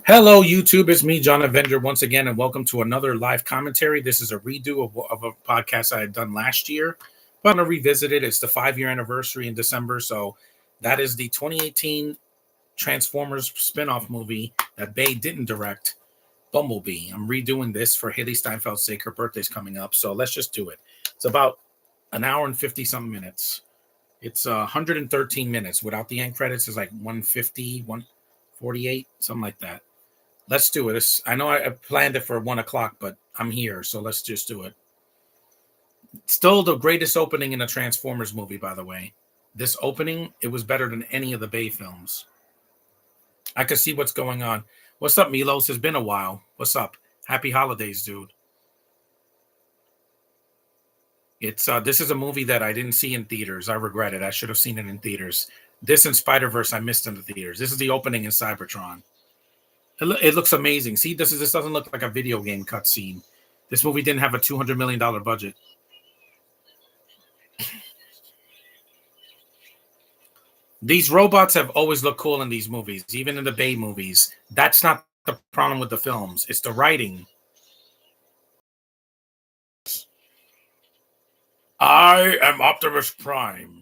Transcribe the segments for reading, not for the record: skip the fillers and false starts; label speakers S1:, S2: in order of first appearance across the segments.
S1: Hello, YouTube. It's me, John Avenger, once again, and welcome to another live commentary. This is a redo of a podcast I had done last year, but I'm going to revisit it. It's the 5-year anniversary in December. So that is the 2018 Transformers spinoff movie that Bay didn't direct, Bumblebee. I'm redoing this for Haley Steinfeld's sake. Her birthday's coming up. So let's just do it. It's about an hour and 50 some minutes. It's 113 minutes. Without the end credits, it's like 150, 148, something like that. Let's do it. I know I planned it for 1 o'clock, but I'm here, so let's just do it. Still the greatest opening in a Transformers movie, by the way. This opening, it was better than any of the Bay films. I can see what's going on. What's up, Milos? It's been a while. What's up? Happy holidays, dude. This is a movie that I didn't see in theaters. I regret it. I should have seen it in theaters. This and Spider-Verse I missed in the theaters. This is the opening in Cybertron. It looks amazing. See, this doesn't look like a video game cutscene. This movie didn't have a $200 million budget. These robots have always looked cool in these movies, even in the Bay movies. That's not the problem with the films. It's the writing. I am Optimus Prime.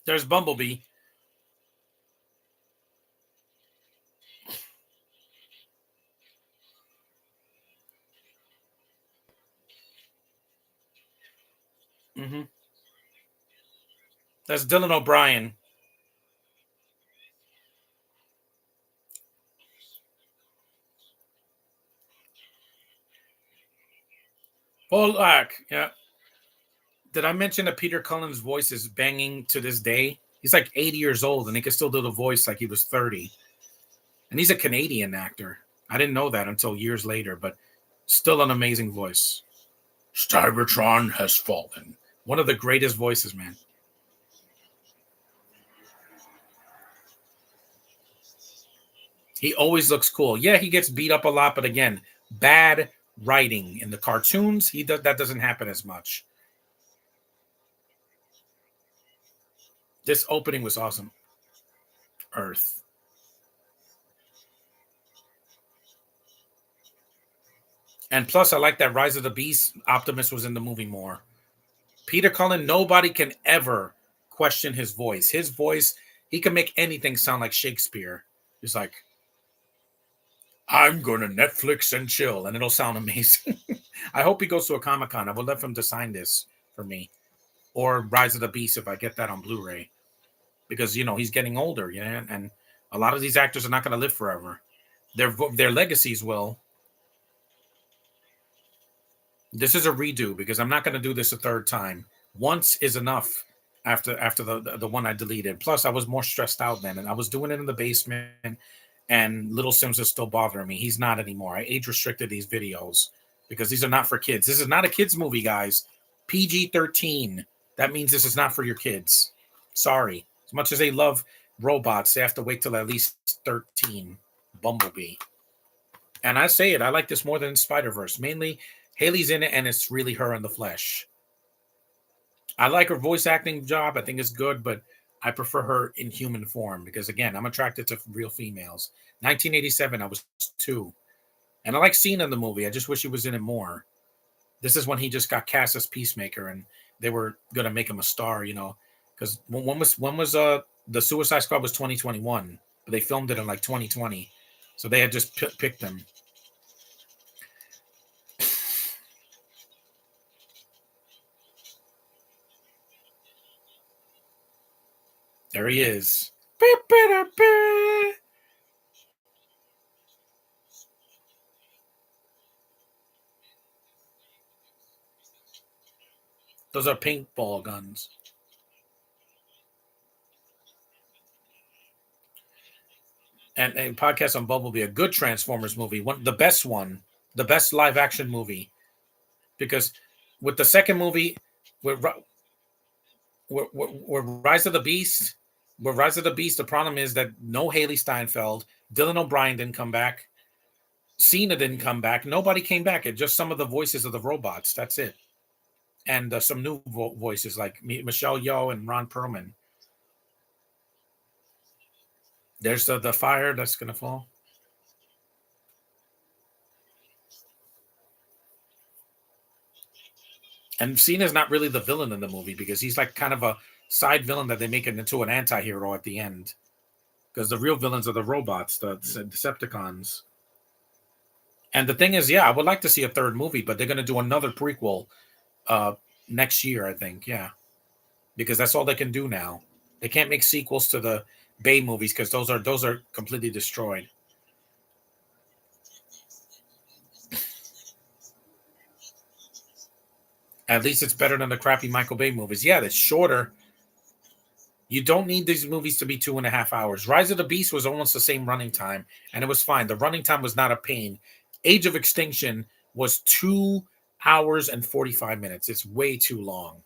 S1: There's Bumblebee. Mm-hmm. That's Dylan O'Brien. Polak. Yeah. Did I mention that Peter Cullen's voice is banging to this day? He's like 80 years old, and he can still do the voice like he was 30. And he's a Canadian actor. I didn't know that until years later, but still an amazing voice. Cybertron has fallen. One of the greatest voices, man. He always looks cool. Yeah, he gets beat up a lot, but again, bad writing in the cartoons. That doesn't happen as much. This opening was awesome. Earth. And plus, I like that Rise of the Beast. Optimus was in the movie more. Peter Cullen, nobody can ever question his voice. His voice, he can make anything sound like Shakespeare. He's like, I'm going to Netflix and chill, and it'll sound amazing. I hope he goes to a Comic-Con. I would love him to sign this for me. Or Rise of the Beast if I get that on Blu-ray. Because, he's getting older, and a lot of these actors are not going to live forever. Their legacies will. This is a redo because I'm not going to do this a third time. Once is enough after the one I deleted. Plus, I was more stressed out then, and I was doing it in the basement, and Little Sims is still bothering me. He's not anymore. I age restricted these videos because these are not for kids. This is not a kids movie, guys. PG-13. That means this is not for your kids. Sorry. As much as they love robots, they have to wait till at least 13. Bumblebee. And I say it, I like this more than Spider-Verse. Mainly, Haley's in it, and it's really her in the flesh. I like her voice acting job. I think it's good, but I prefer her in human form because, again, I'm attracted to real females. 1987, I was 2. And I like seeing in the movie. I just wish he was in it more. This is when he just got cast as Peacemaker, and they were going to make him a star, because when was the Suicide Squad was 2021, but they filmed it in like 2020. So they had just picked him. There he is. Those are paintball guns. And podcast on Bumblebee, a good Transformers movie, the best live action movie, because with the second movie, with Rise of the Beast, the problem is that no Haley Steinfeld, Dylan O'Brien didn't come back, Cena didn't come back, nobody came back. It's just some of the voices of the robots. That's it. and some new voices like Michelle Yeoh and Ron Perlman. There's the fire that's gonna fall. And Cena's not really the villain in the movie because he's like kind of a side villain that they make it into an anti-hero at the end. Because the real villains are the robots, the Decepticons. And the thing is, yeah, I would like to see a third movie, but they're going to do another prequel uh, next year, I think. Yeah, because that's all they can do now. They can't make sequels to the Bay movies because those are completely destroyed. At least it's better than the crappy Michael Bay movies. Yeah, it's shorter. You don't need these movies to be 2.5 hours. Rise of the Beast was almost the same running time, and it was fine. The running time was not a pain. Age of Extinction was 2 hours and 45 minutes. It's way too long.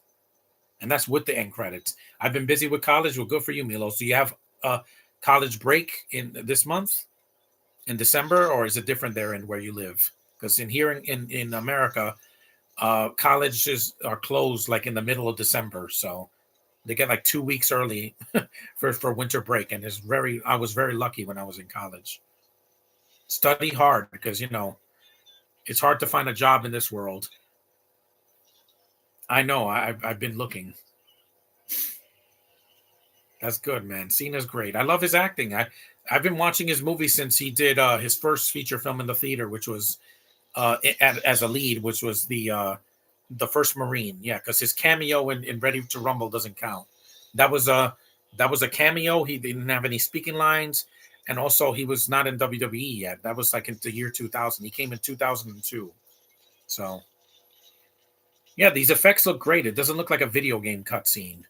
S1: And that's with the end credits. I've been busy with college. Well, good for you, Milos. Do you have a college break in this month, in December, or is it different there in where you live? Because in here in America, colleges are closed like in the middle of December, so they get like 2 weeks early for winter break, and I was very lucky when I was in college. Study hard because it's hard to find a job in this world. I know. I've been looking. That's good, man. Cena's great. I love his acting. I've been watching his movies since he did his first feature film in the theater, which was as a lead, which was the first Marine. Yeah, because his cameo in Ready to Rumble doesn't count. That was a cameo. He didn't have any speaking lines, and also he was not in WWE yet. That was like in the year 2000. He came in 2002. So yeah, these effects look great. It doesn't look like a video game cutscene.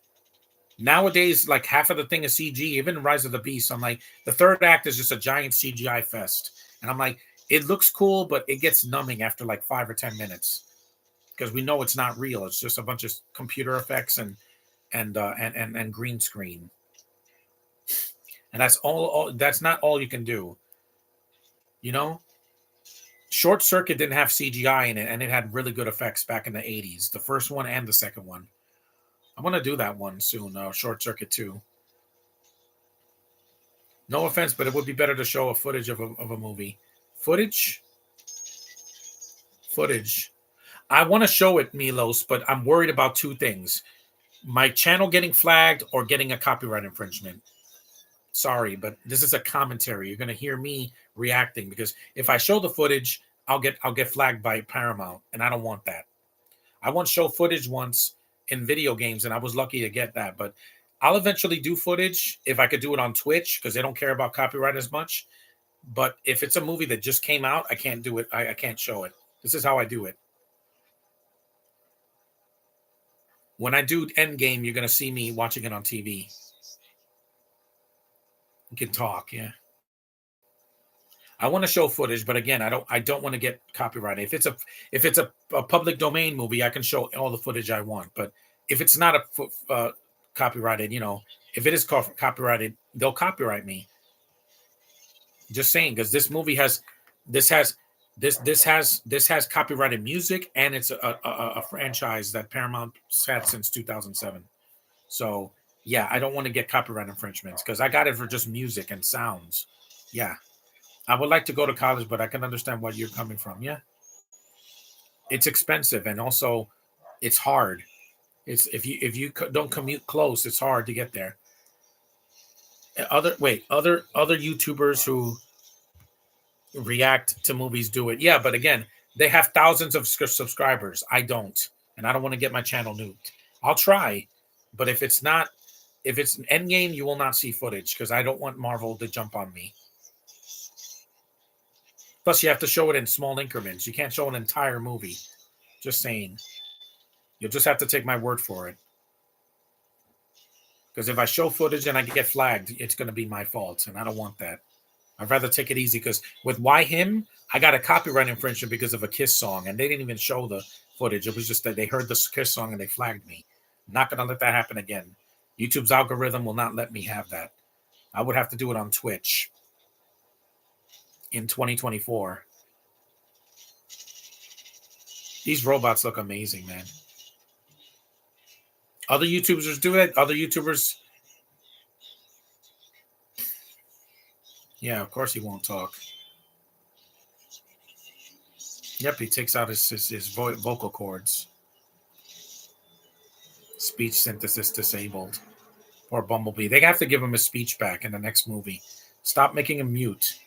S1: Nowadays, like half of the thing is CG. Even Rise of the Beast, I'm like, the third act is just a giant CGI fest, and I'm like, it looks cool, but it gets numbing after like 5 or 10 minutes because we know it's not real. It's just a bunch of computer effects and green screen, and that's all. That's not all you can do. You know, Short Circuit didn't have CGI in it, and it had really good effects back in the '80s. The first one and the second one. I want to do that one soon. Short Circuit 2. No offense, but it would be better to show a footage of a movie. Footage. I want to show it, Milos, but I'm worried about two things: my channel getting flagged or getting a copyright infringement. Sorry, but this is a commentary. You're going to hear me reacting because if I show the footage, I'll get flagged by Paramount, and I don't want that. I once showed footage once in video games, and I was lucky to get that. But I'll eventually do footage if I could do it on Twitch because they don't care about copyright as much. But if it's a movie that just came out, I can't do it. I can't show it. This is how I do it. When I do Endgame, you're going to see me watching it on TV. You can talk, yeah. I want to show footage, but again, I don't want to get copyrighted. If it's a public domain movie, I can show all the footage I want. But if it's not copyrighted, if it is copyrighted, they'll copyright me. Just saying, because this has this has copyrighted music, and it's a franchise that Paramount's had since 2007. So yeah, I don't want to get copyright infringements because I got it for just music and sounds. Yeah. I would like to go to college, but I can understand where you're coming from. Yeah, it's expensive, and also it's hard. It's if you don't commute close, it's hard to get there. Other YouTubers who react to movies do it. Yeah, but again, they have thousands of subscribers. I don't, and I don't want to get my channel nuked. I'll try, but if it's an Endgame, you will not see footage because I don't want Marvel to jump on me. Plus, you have to show it in small increments. You can't show an entire movie. Just saying. You'll just have to take my word for it. Because if I show footage and I get flagged, it's going to be my fault, and I don't want that. I'd rather take it easy because with Why Him, I got a copyright infringement because of a Kiss song, and they didn't even show the footage. It was just that they heard the Kiss song and they flagged me. I'm not going to let that happen again. YouTube's algorithm will not let me have that. I would have to do it on Twitch in 2024. These robots look amazing, man. Other YouTubers do it. Other YouTubers, yeah, of course he won't talk. Yep, he takes out his vocal cords. Speech synthesis disabled. Or Bumblebee. They have to give him his speech back in the next movie. Stop making him mute.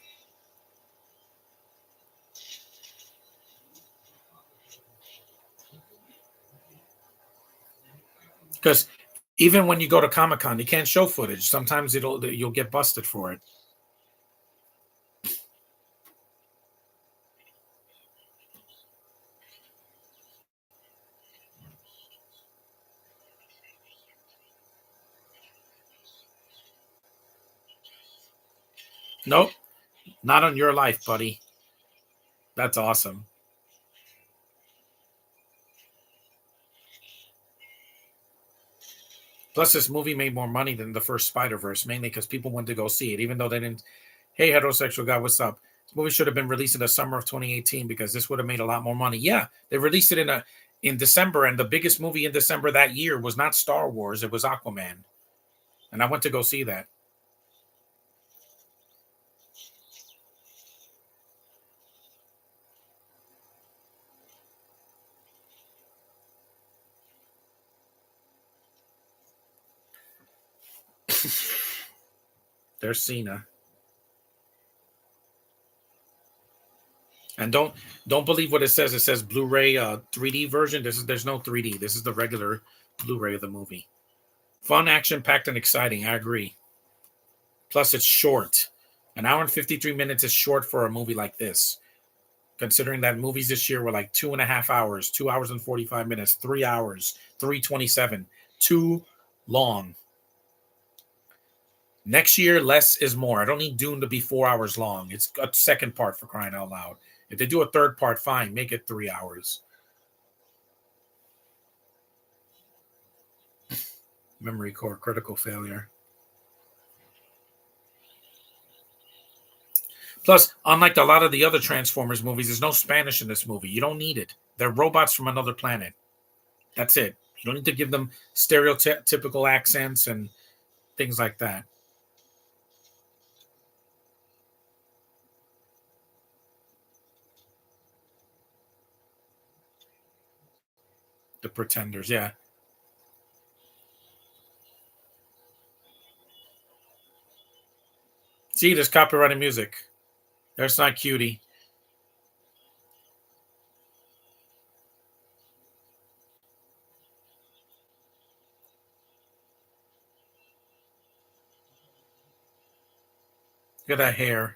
S1: Because even when you go to Comic-Con, you can't show footage. Sometimes you'll get busted for it. Nope, not on your life, buddy. That's awesome. Plus, this movie made more money than the first Spider-Verse, mainly because people went to go see it, even though they didn't. Hey, heterosexual guy, what's up? This movie should have been released in the summer of 2018 because this would have made a lot more money. Yeah, they released it in December, and the biggest movie in December that year was not Star Wars; it was Aquaman, and I went to go see that. There's Cena. And don't believe what it says. It says Blu-ray 3D version. There's no 3D. This is the regular Blu-ray of the movie. Fun, action-packed, and exciting. I agree. Plus, it's short. An hour and 53 minutes is short for a movie like this. Considering that movies this year were like 2.5 hours, 2 hours and 45 minutes, 3 hours, 3:27. Too long. Next year, less is more. I don't need Dune to be 4 hours long. It's a second part for crying out loud. If they do a third part, fine, make it 3 hours. Memory core critical failure. Plus, unlike a lot of the other Transformers movies, there's no Spanish in this movie. You don't need it. They're robots from another planet. That's it. You don't need to give them stereotypical accents and things like that. The Pretenders, yeah. See, there's copyrighted music. There's not cutie. Look at that hair.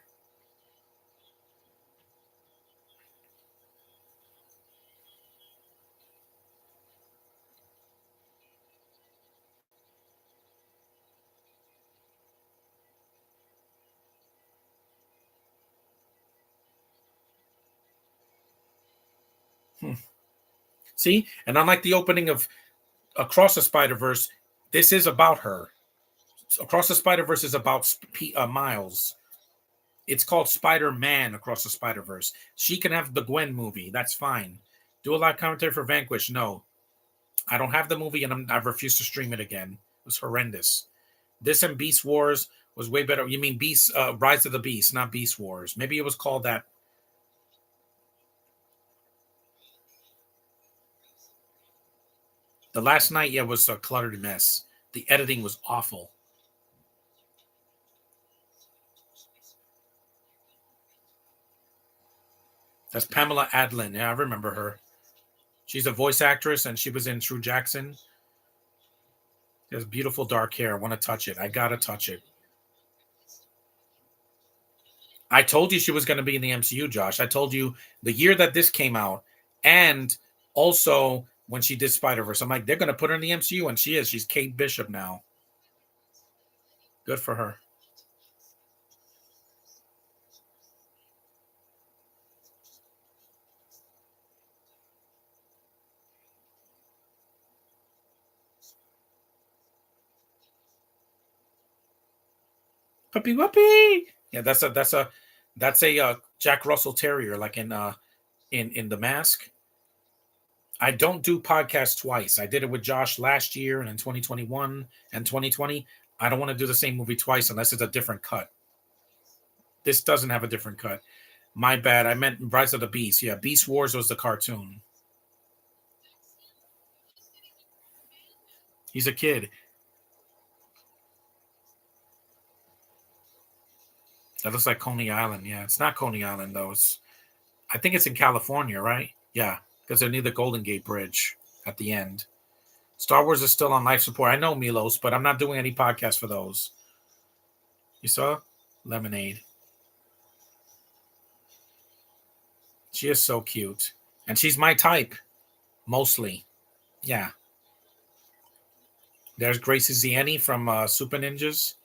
S1: Hmm. See, and unlike the opening of Across the Spider-Verse, this is about her. Across the Spider-Verse is about Miles. It's called Spider-Man Across the Spider-Verse. She can have the Gwen movie. That's fine. Do a live commentary for Vanquish? No. I don't have the movie, and I refuse to stream it again. It was horrendous. This and Beast Wars was way better. You mean Beast Rise of the Beast, not Beast Wars. Maybe it was called that. The last night, yeah, was a cluttered mess. The editing was awful. That's Pamela Adlon. Yeah, I remember her. She's a voice actress, and she was in True Jackson. She has beautiful dark hair. I want to touch it. I gotta touch it. I told you she was going to be in the MCU, Josh. I told you the year that this came out, and also when she did Spider-Verse. I'm like, they're going to put her in the MCU, and she is. She's Kate Bishop now. Good for her. Puppy whoopee. Yeah, that's a Jack Russell Terrier, like in The Mask. I don't do podcasts twice. I did it with Josh last year and in 2021 and 2020. I don't want to do the same movie twice unless it's a different cut. This doesn't have a different cut. My bad. I meant Rise of the Beast. Yeah, Beast Wars was the cartoon. He's a kid. That looks like Coney Island. Yeah, it's not Coney Island though. I think it's in California, right? Yeah, because they're near the Golden Gate Bridge at the end. Star Wars is still on life support. I know Milos, but I'm not doing any podcasts for those. You saw Lemonade. She is so cute, and she's my type mostly. Yeah. There's Gracie Zieni from Super Ninjas.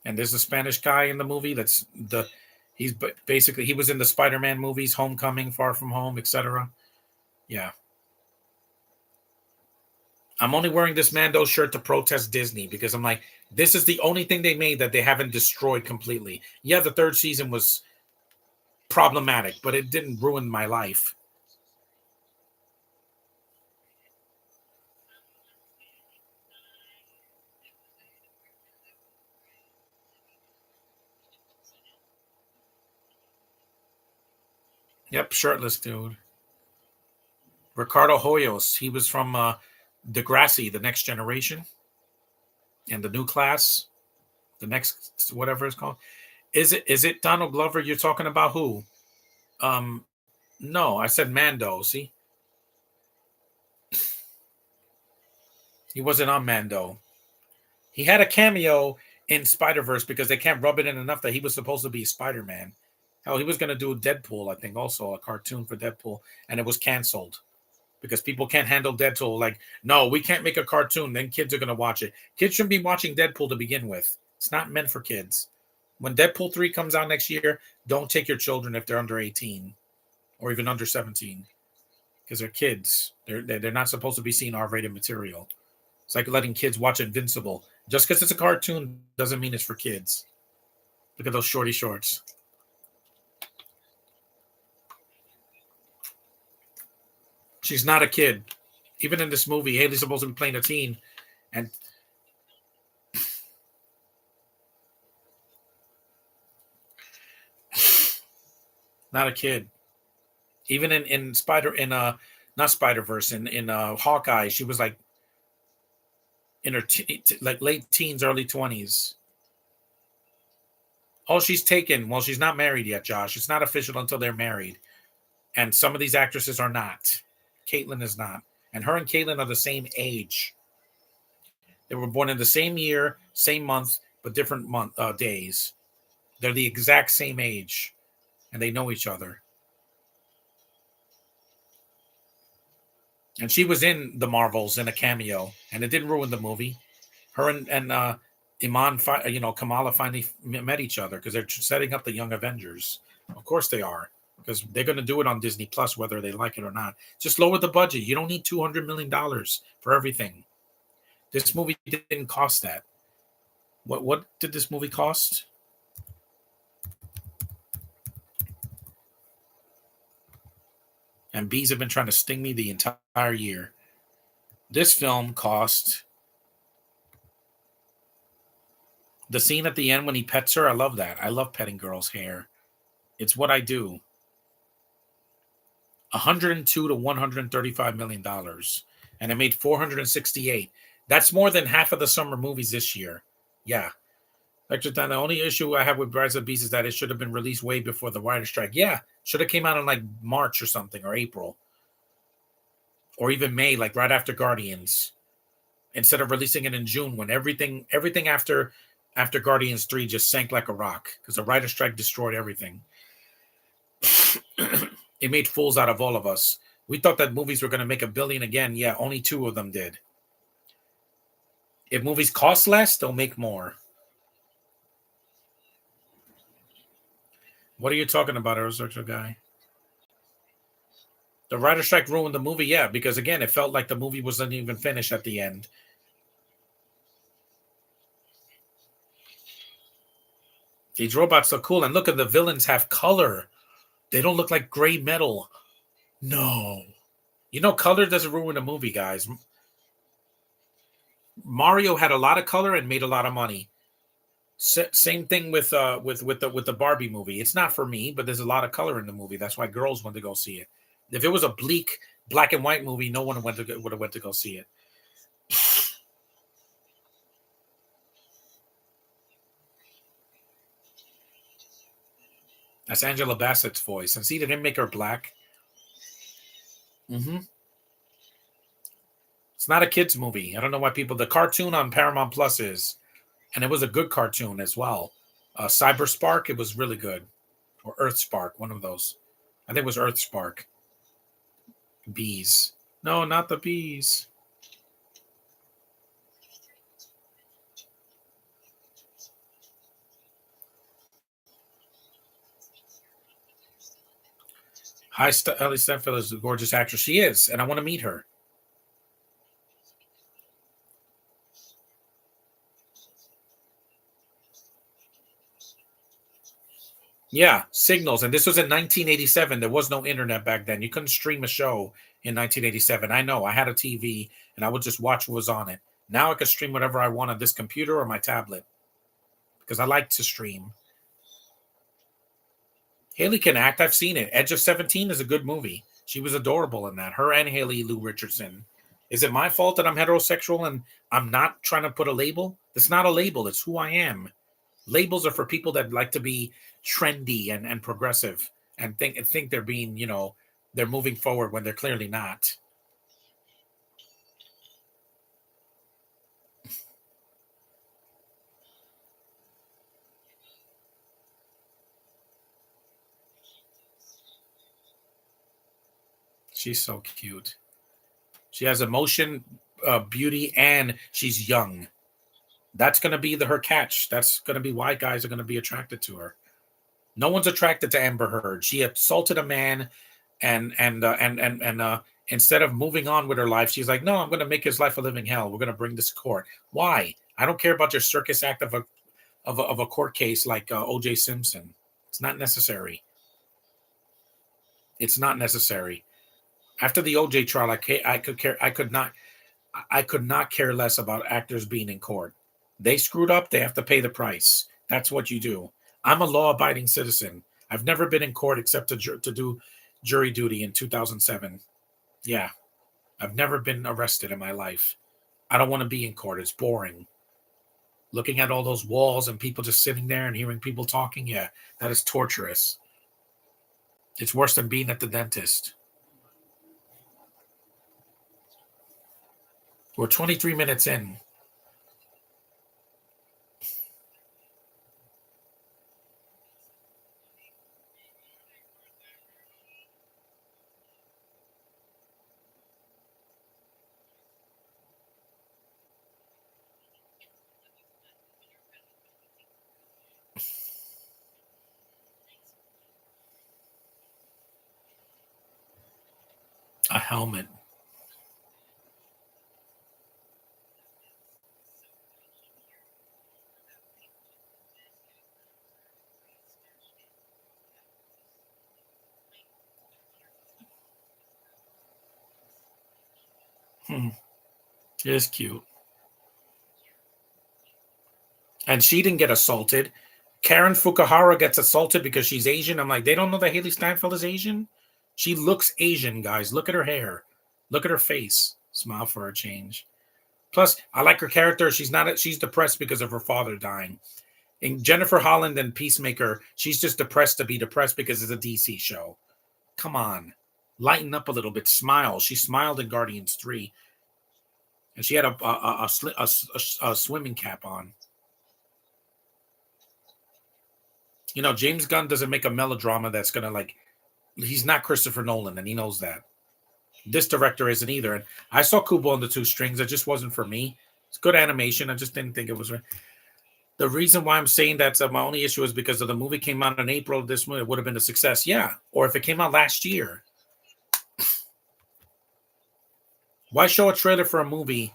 S1: And there's a Spanish guy in the movie that's the he's basically he was in the Spider-Man movies, Homecoming, Far From Home, etc. Yeah. I'm only wearing this Mando shirt to protest Disney because I'm like, this is the only thing they made that they haven't destroyed completely. Yeah, the third season was problematic, but it didn't ruin my life. Yep, shirtless dude. Ricardo Hoyos. He was from Degrassi, The Next Generation, and the new class, the next whatever it's called. Is it Donald Glover you're talking about? Who? Um, no, I said Mando. See, he wasn't on Mando. He had a cameo in Spider Verse because they can't rub it in enough that he was supposed to be Spider Man. Hell, he was going to do Deadpool, I think, also a cartoon for Deadpool, and it was canceled because people can't handle Deadpool. Like, no, we can't make a cartoon. Then kids are going to watch it. Kids shouldn't be watching Deadpool to begin with. It's not meant for kids. When Deadpool 3 comes out next year, don't take your children if they're under 18 or even under 17 because they're kids. They're not supposed to be seeing R-rated material. It's like letting kids watch Invincible. Just because it's a cartoon doesn't mean it's for kids. Look at those shorty shorts. She's not a kid. Even in this movie, Haley's supposed to be playing a teen, and not a kid. Even in Spider in not Spider Verse in Hawkeye, she was like in her like late teens, early 20s. Oh, she's taken. Well, she's not married yet, Josh. It's not official until they're married, and some of these actresses are not. Caitlyn is not, and her and Caitlyn are the same age. They were born in the same year, same month, but different days. They're the exact same age, and they know each other. And she was in the Marvels in a cameo, and it didn't ruin the movie. Her and Kamala finally met each other because they're setting up the Young Avengers. Of course they are, because they're going to do it on Disney Plus, whether they like it or not. Just lower the budget. You don't need $200 million for everything. This movie didn't cost that. What did this movie cost? And bees have been trying to sting me the entire year. This film cost the scene at the end when he pets her. I love that. I love petting girls' hair. It's what I do. 102 to $135 million, and it made 468. That's more than half of the summer movies this year. Yeah. Lecture time. The only issue I have with Rise of the Beast is that it should have been released way before the writer's strike. Yeah, should have came out in like March or something, or April, or even May, like right after Guardians, instead of releasing it in June when everything after Guardians 3 just sank like a rock because the writer's strike destroyed everything. It made fools out of all of us. We thought that movies were going to make $1 billion again. Yeah, only 2 of them did. If movies cost less, they'll make more. What are you talking about, Aerosexual guy? The writer's strike ruined the movie, yeah, because again, it felt like the movie wasn't even finished at the end. These robots look cool, and look at the villains have color. They don't look like gray metal. No, color doesn't ruin a movie, guys. Mario had a lot of color and made a lot of money. Same thing with the Barbie movie. It's not for me, but there's a lot of color in the movie. That's why girls went to go see it. If it was a bleak black and white movie, no one would have went to go see it. That's Angela Bassett's voice, and see, they didn't make her black. Hmm. It's not a kids movie. I don't know why people. The cartoon on Paramount Plus is, and it was a good cartoon as well. Cyber Spark, it was really good, or Earth Spark, one of those. I think it was Earth Spark. Bees. No, not the bees. Ellie Stenfield is a gorgeous actress. She is, and I want to meet her. Yeah, signals. And this was in 1987. There was no internet back then. You couldn't stream a show in 1987. I know. I had a TV and I would just watch what was on it. Now I can stream whatever I want on this computer or my tablet because I like to stream. Haley can act. I've seen it. Edge of 17 is a good movie. She was adorable in that. Her and Haley Lou Richardson. Is it my fault that I'm heterosexual and I'm not trying to put a label? It's not a label. It's who I am. Labels are for people that like to be trendy and progressive and think they're being, they're moving forward when they're clearly not. She's so cute. She has emotion, beauty, and she's young. That's going to be her catch. That's going to be why guys are going to be attracted to her. No one's attracted to Amber Heard. She assaulted a man, and instead of moving on with her life, she's like, "No, I'm going to make his life a living hell. We're going to bring this to court." Why? I don't care about your circus act of a court case like O.J. Simpson. It's not necessary. It's not necessary. After the O.J. trial, I could not care less about actors being in court. They screwed up. They have to pay the price. That's what you do. I'm a law-abiding citizen. I've never been in court except to do jury duty in 2007. Yeah, I've never been arrested in my life. I don't want to be in court. It's boring. Looking at all those walls and people just sitting there and hearing people talking, yeah, that is torturous. It's worse than being at the dentist. We're 23 minutes in. A helmet. It is cute. And she didn't get assaulted. Karen Fukuhara gets assaulted because she's Asian. I'm like, they don't know that Haley Steinfeld is Asian? She looks Asian, guys. Look at her hair. Look at her face. Smile for a change. Plus, I like her character. She's depressed because of her father dying. In Jennifer Holland and Peacemaker, she's just depressed to be depressed because it's a DC show. Come on. Lighten up a little bit. Smile. She smiled in Guardians 3. And she had a swimming cap on. James Gunn doesn't make a melodrama that's going to he's not Christopher Nolan, and he knows that. This director isn't either. And I saw Kubo and the Two Strings. It just wasn't for me. It's good animation. I just didn't think it was. The reason why I'm saying that's my only issue is because if the movie came out in April, this movie would have been a success. Yeah. Or if it came out last year. Why show a trailer for a movie?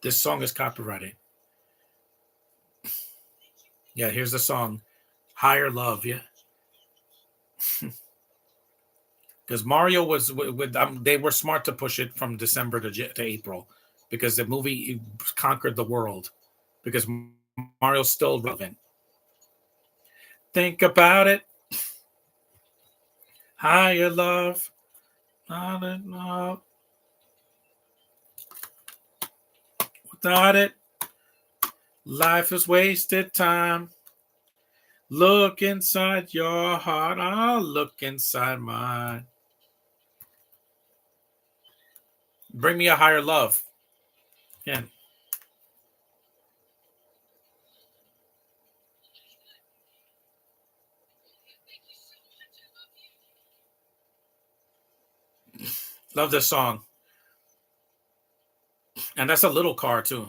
S1: This song is copyrighted. Yeah, here's the song, "Higher Love." Yeah, because Mario was with they were smart to push it from December to April because the movie conquered the world because Mario's still relevant. Think about it, higher love, not enough without it. Life is wasted time. Look inside your heart. I'll look inside mine. Bring me a higher love. Yeah, love this song. And that's a little car too.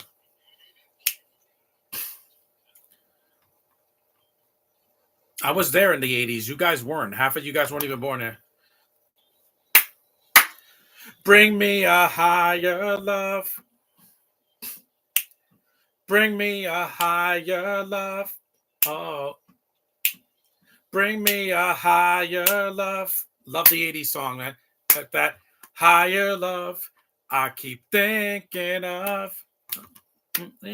S1: I was there in the 80s. You guys weren't. Half of you guys weren't even born there. Bring me a higher love. Bring me a higher love. Oh, bring me a higher love. Love the 80s song, man. That higher love I keep thinking of.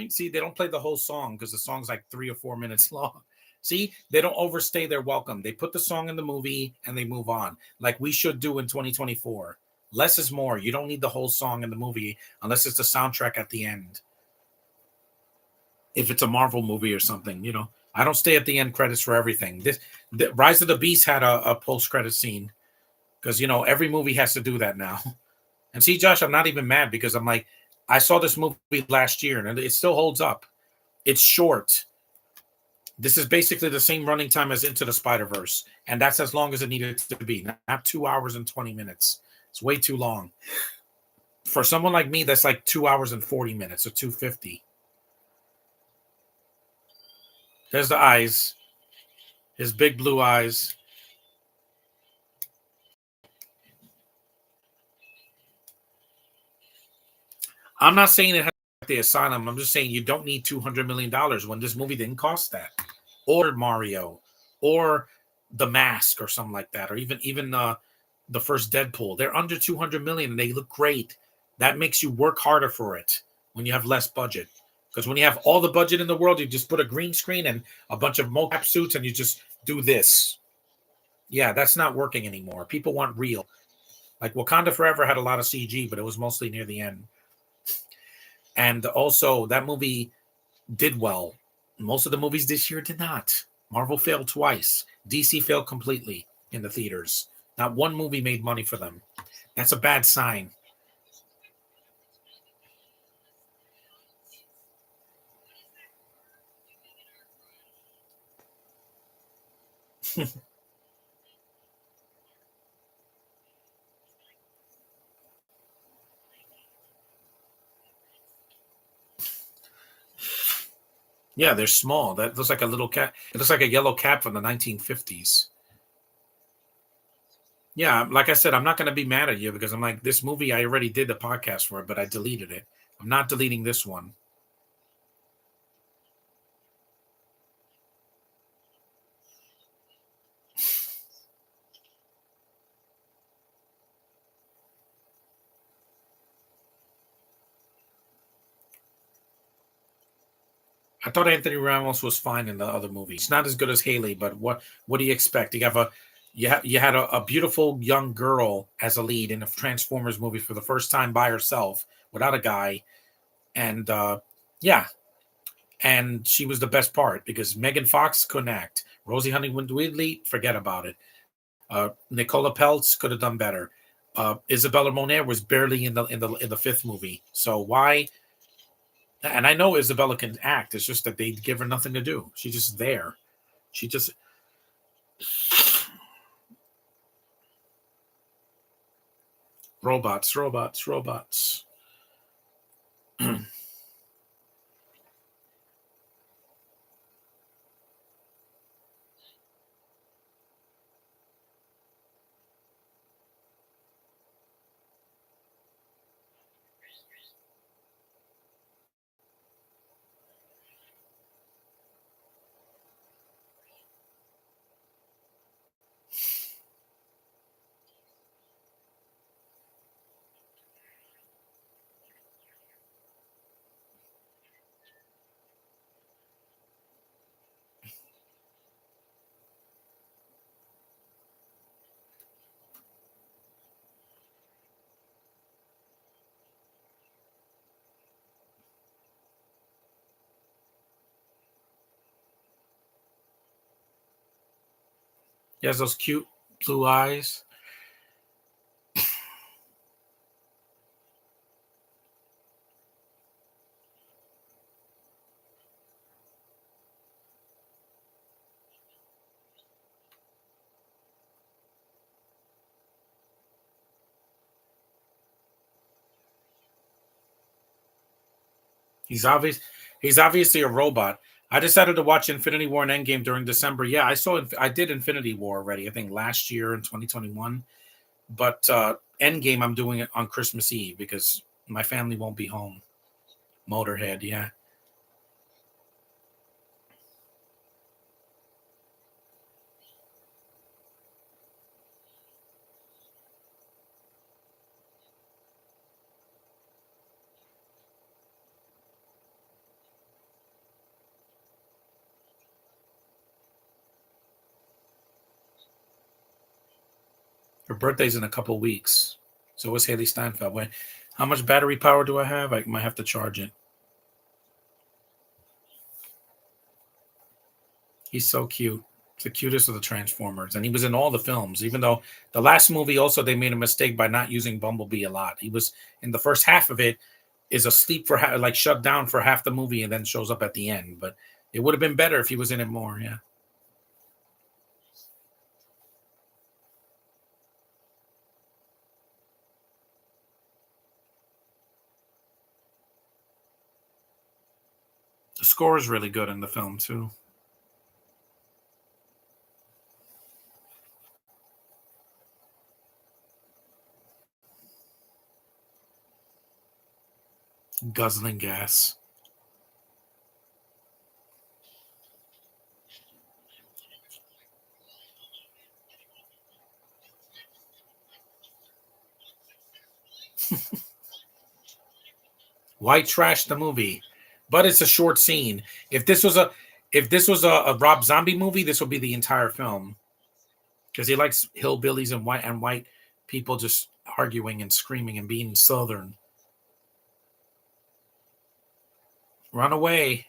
S1: See, they don't play the whole song because the song's like 3 or 4 minutes long. See, they don't overstay their welcome. They put the song in the movie and they move on, like we should do in 2024. Less is more. You don't need the whole song in the movie unless it's the soundtrack at the end. If it's a Marvel movie or something, I don't stay at the end credits for everything. The Rise of the Beast had a post credit scene because every movie has to do that now. And see, Josh, I'm not even mad because I'm like, I saw this movie last year and it still holds up. It's short. This is basically the same running time as Into the Spider-Verse, and that's as long as it needed to be. Not 2 hours and 20 minutes. It's way too long. For someone like me, that's like 2 hours and 40 minutes or 250. There's the eyes, his big blue eyes. I'm not saying it has the asylum. I'm just saying you don't need $200 million when this movie didn't cost that, or Mario, or The Mask, or something like that, or even the first Deadpool. They're under 200 million and they look great. That makes you work harder for it when you have less budget. Because when you have all the budget in the world, you just put a green screen and a bunch of mocap suits and you just do this. Yeah, that's not working anymore. People want real. Like Wakanda Forever had a lot of CG, but it was mostly near the end. And also, that movie did well. Most of the movies this year did not. Marvel failed twice. DC failed completely in the theaters. Not one movie made money for them. That's a bad sign. Yeah, they're small. That looks like a little cat. It looks like a yellow cap from the 1950s. Yeah, like I said, I'm not going to be mad at you because I'm like, this movie, I already did the podcast for it, but I deleted it. I'm not deleting this one. I thought Anthony Ramos was fine in the other movies. Not as good as Haley, but what do you expect? You had a beautiful young girl as a lead in a Transformers movie for the first time by herself without a guy, and yeah, and she was the best part because Megan Fox couldn't act. Rosie Huntington-Whiteley, forget about it. Nicola Peltz could have done better. Isabella Moner was barely in the fifth movie. So why? And I know Isabella can act. It's just that they give her nothing to do. She's just there. She just robots, robots, robots. He has those cute blue eyes. He's obvious. He's obviously a robot. I decided to watch Infinity War and Endgame during December. Yeah, I saw. I did Infinity War already. I think last year in 2021. But Endgame, I'm doing it on Christmas Eve because my family won't be home. Motorhead, yeah. Her birthday's in a couple weeks. So is Haley Steinfeld. Wait, how much battery power do I have? I might have to charge it. He's so cute. It's the cutest of the Transformers, and he was in all the films. Even though the last movie also they made a mistake by not using Bumblebee a lot. He was in the first half of it, is asleep for like shut down for half the movie, and then shows up at the end. But it would have been better if he was in it more. Yeah, the score is really good in the film too. Guzzling gas. Why trash the movie? But it's a short scene. If this was a if this was a Rob Zombie movie, this would be the entire film because he likes hillbillies and white people just arguing and screaming and being southern. Run away.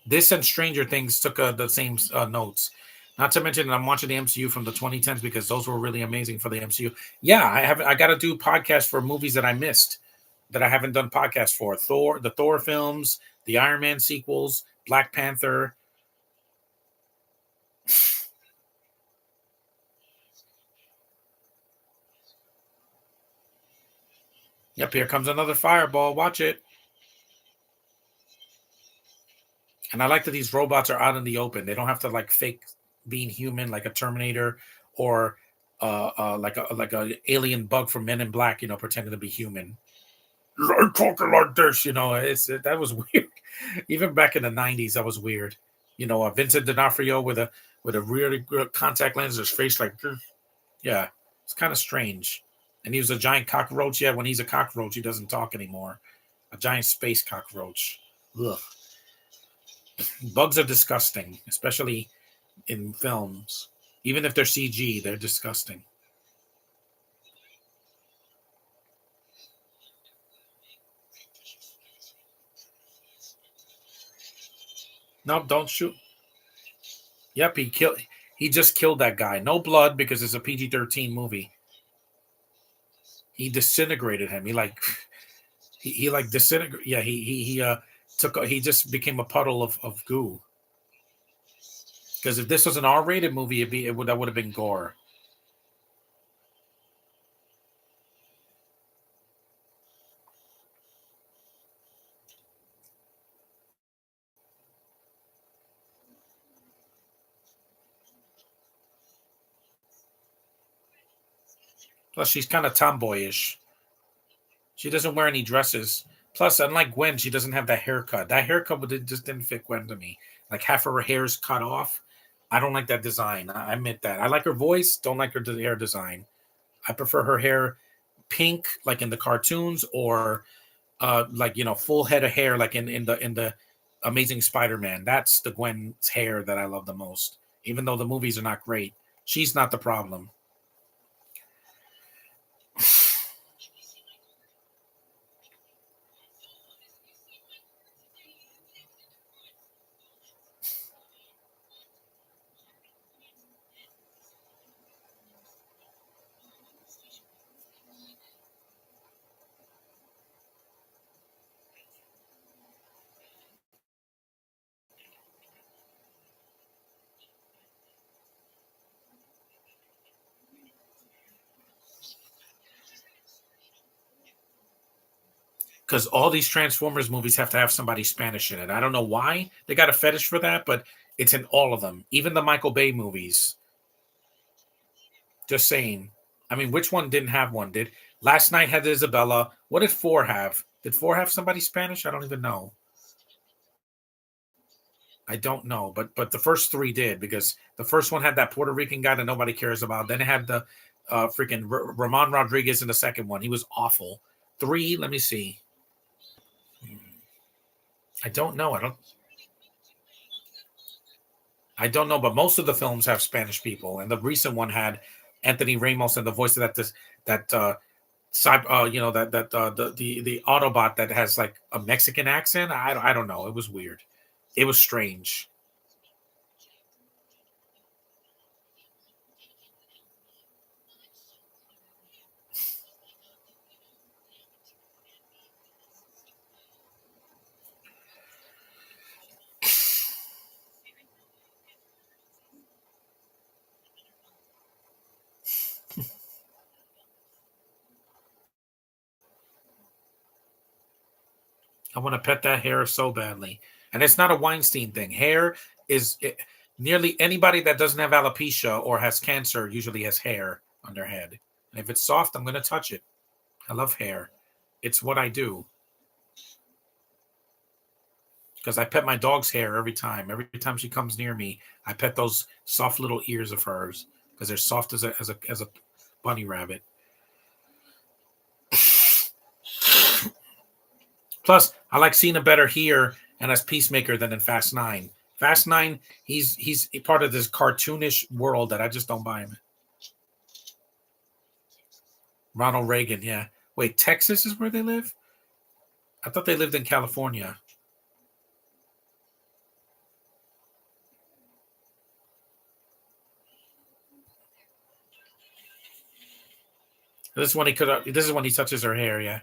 S1: This and Stranger Things took the same notes. Not to mention, I'm watching the MCU from the 2010s because those were really amazing for the MCU. Yeah, I have. I got to do podcasts for movies that I missed that I haven't done podcasts for. Thor, the Thor films, the Iron Man sequels, Black Panther. Yep, here comes another fireball. Watch it. And I like that these robots are out in the open. They don't have to like fake being human like a Terminator or like a alien bug from Men in Black. Pretending to be human. I'm talking like this. That was weird. Even back in the '90s, that was weird. Vincent D'Onofrio with a really good contact lens, his face like this. Yeah, it's kind of strange. And he was a giant cockroach. Yeah, when he's a cockroach, he doesn't talk anymore. A giant space cockroach. Ugh. Bugs are disgusting, especially in films. Even if they're CG, they're disgusting. No, don't shoot. Yep, he killed. He just killed that guy. No blood because it's a PG-13 movie. He disintegrated him. He like he like disintegrate. Yeah, he just became a puddle of goo. Because if this was an R-rated movie, that would have been gore. Plus, she's kind of tomboyish. She doesn't wear any dresses. Plus, unlike Gwen, she doesn't have that haircut. That haircut just didn't fit Gwen to me. Like half of her hair is cut off. I don't like that design. I admit that. I like her voice. Don't like her hair design. I prefer her hair pink, like in the cartoons, or like full head of hair, like in the Amazing Spider-Man. That's the Gwen's hair that I love the most. Even though the movies are not great, she's not the problem. because all these Transformers movies have to have somebody Spanish in it. I don't know why they got a fetish for that, but it's in all of them. Even the Michael Bay movies. Just saying. I mean, which one didn't have one? Did Last Night had Isabella? What did four have? Did four have somebody Spanish? I don't even know. I don't know, but the first three did because the first one had that Puerto Rican guy that nobody cares about. Then it had the freaking Ramon Rodriguez in the second one. He was awful. Three, let me see. I don't know. I don't know, but most of the films have Spanish people, and the recent one had Anthony Ramos and the voice of that the Autobot that has like a Mexican accent. I don't know. It was weird. It was strange. I want to pet that hair so badly, and it's not a Weinstein thing. Hair is nearly anybody that doesn't have alopecia or has cancer usually has hair on their head. And if it's soft, I'm going to touch it. I love hair. It's what I do because I pet my dog's hair every time. Every time she comes near me, I pet those soft little ears of hers because they're soft as a bunny rabbit. Plus, I like Cena better here and as Peacemaker than in Fast Nine. Fast Nine, he's part of this cartoonish world that I just don't buy him. Ronald Reagan, yeah. Wait, Texas is where they live? I thought they lived in California. This is when he could. This is when he touches her hair. Yeah,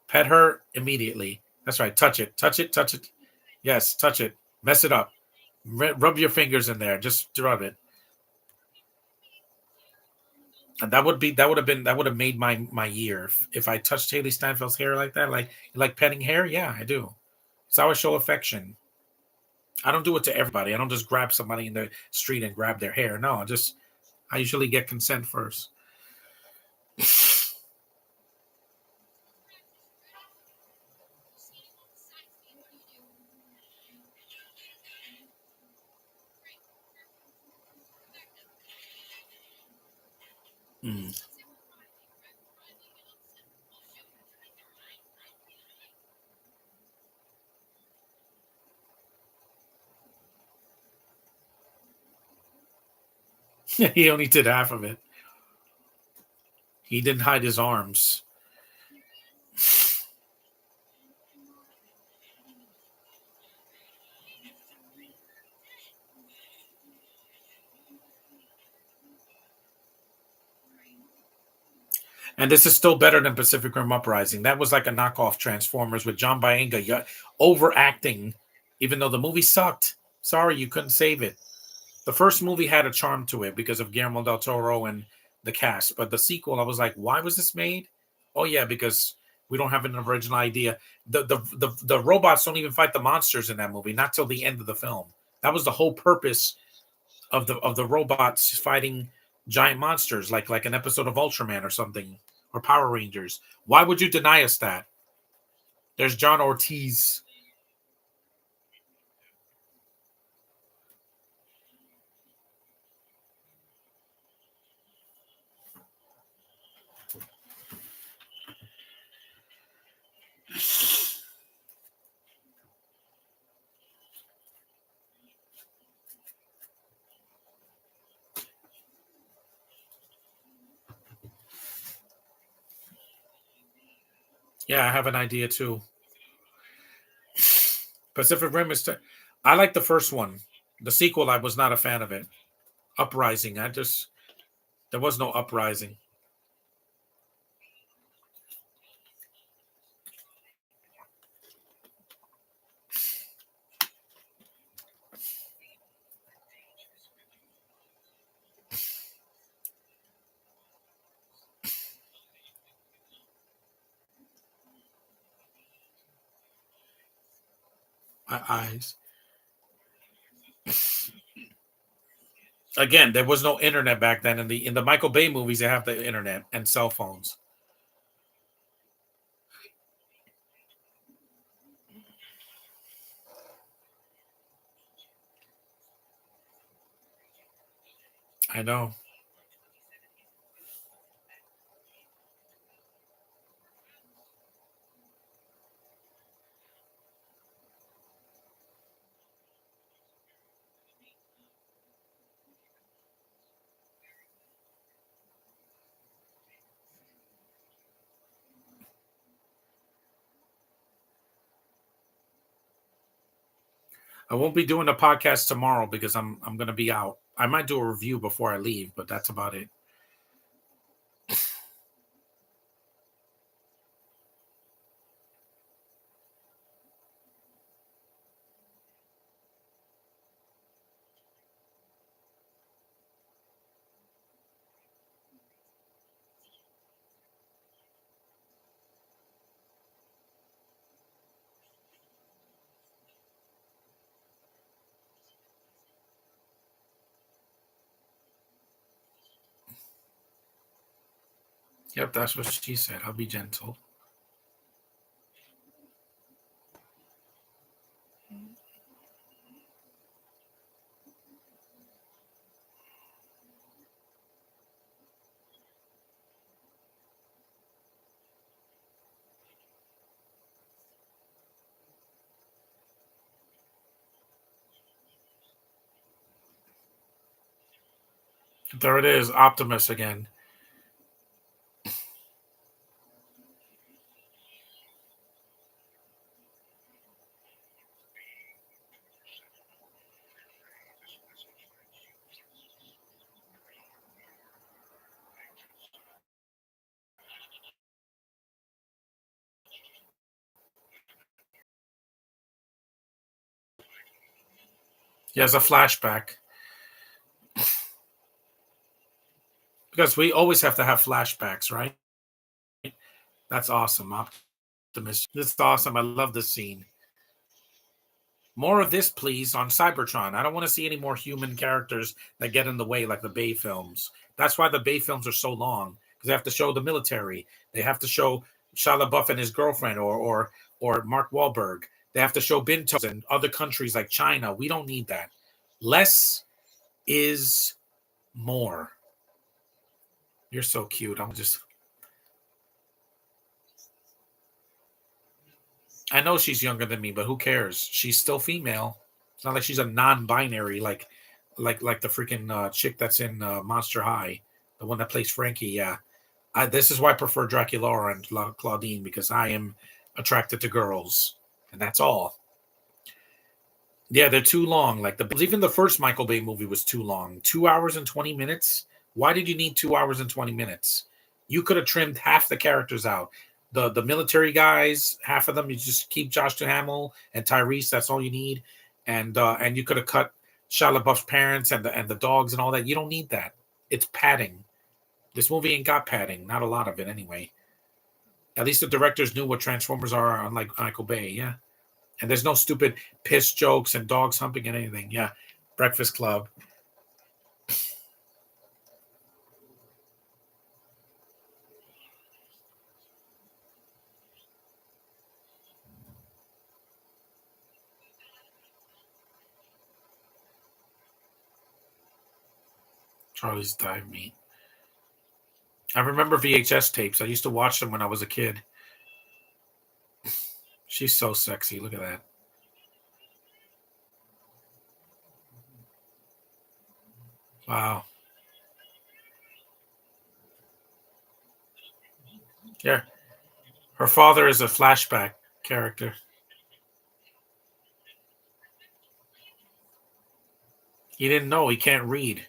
S1: pet her immediately. That's right. Touch it. Touch it. Touch it. Yes, touch it. Mess it up. Rub your fingers in there. Just rub it. And that would have made my year if I touched Haley Steinfeld's hair like that. Like petting hair. Yeah, I do. It's how I show affection. I don't do it to everybody. I don't just grab somebody in the street and grab their hair. No, I usually get consent first. Mm. He only did half of it. He didn't hide his arms. And this is still better than Pacific Rim Uprising. That was like a knockoff Transformers with John Boyega overacting, even though the movie sucked. Sorry, you couldn't save it. The first movie had a charm to it because of Guillermo del Toro and the cast, but the sequel, I was like, why was this made? Oh yeah, because we don't have an original idea. The robots don't even fight the monsters in that movie, not till the end of the film. That was the whole purpose of the robots fighting giant monsters, like an episode of Ultraman or something, or Power Rangers. Why would you deny us that? There's John Ortiz. Yeah, I have an idea too. Pacific Rim is. I like the first one. The sequel, I was not a fan of it. Uprising. There was no uprising. eyes. Again, there was no internet back then. In the Michael Bay movies, they have the internet and cell phones. I know. I won't be doing a podcast tomorrow because I'm going to be out. I might do a review before I leave, but that's about it. Yep, that's what she said. I'll be gentle. There it is, Optimus again. He has a flashback because we always have to have flashbacks, right? That's awesome. Optimus. This is awesome. I love this scene. More of this, please, on Cybertron. I don't want to see any more human characters that get in the way like the Bay films. That's why the Bay films are so long because they have to show the military. They have to show Shia LaBeouf and his girlfriend, or Mark Wahlberg. They have to show Bintos and other countries like China. We don't need that. Less is more. You're so cute. I'm just. I know she's younger than me, but who cares? She's still female. It's not like she's a non-binary like the freaking chick that's in Monster High, the one that plays Frankie. Yeah, this is why I prefer Dracula and Claudine because I am attracted to girls, and that's all. Yeah, they're too long. Like even the first Michael Bay movie was too long. 2 hours and 20 minutes. Why did you need 2 hours and 20 minutes? You could have trimmed half the characters out. The military guys, half of them, you just keep Josh Duhamel and Tyrese. That's all you need, and you could have cut Shia LaBeouf's parents and the dogs and all that. You don't need that. It's padding. This movie ain't got padding. Not a lot of it anyway. At least the directors knew what Transformers are, unlike Michael Bay. Yeah. And there's no stupid piss jokes and dogs humping and anything. Yeah. Breakfast Club. Charlie's Dive Meat. I remember VHS tapes. I used to watch them when I was a kid. She's so sexy. Look at that. Wow. Yeah. Her father is a flashback character. He didn't know. He can't read.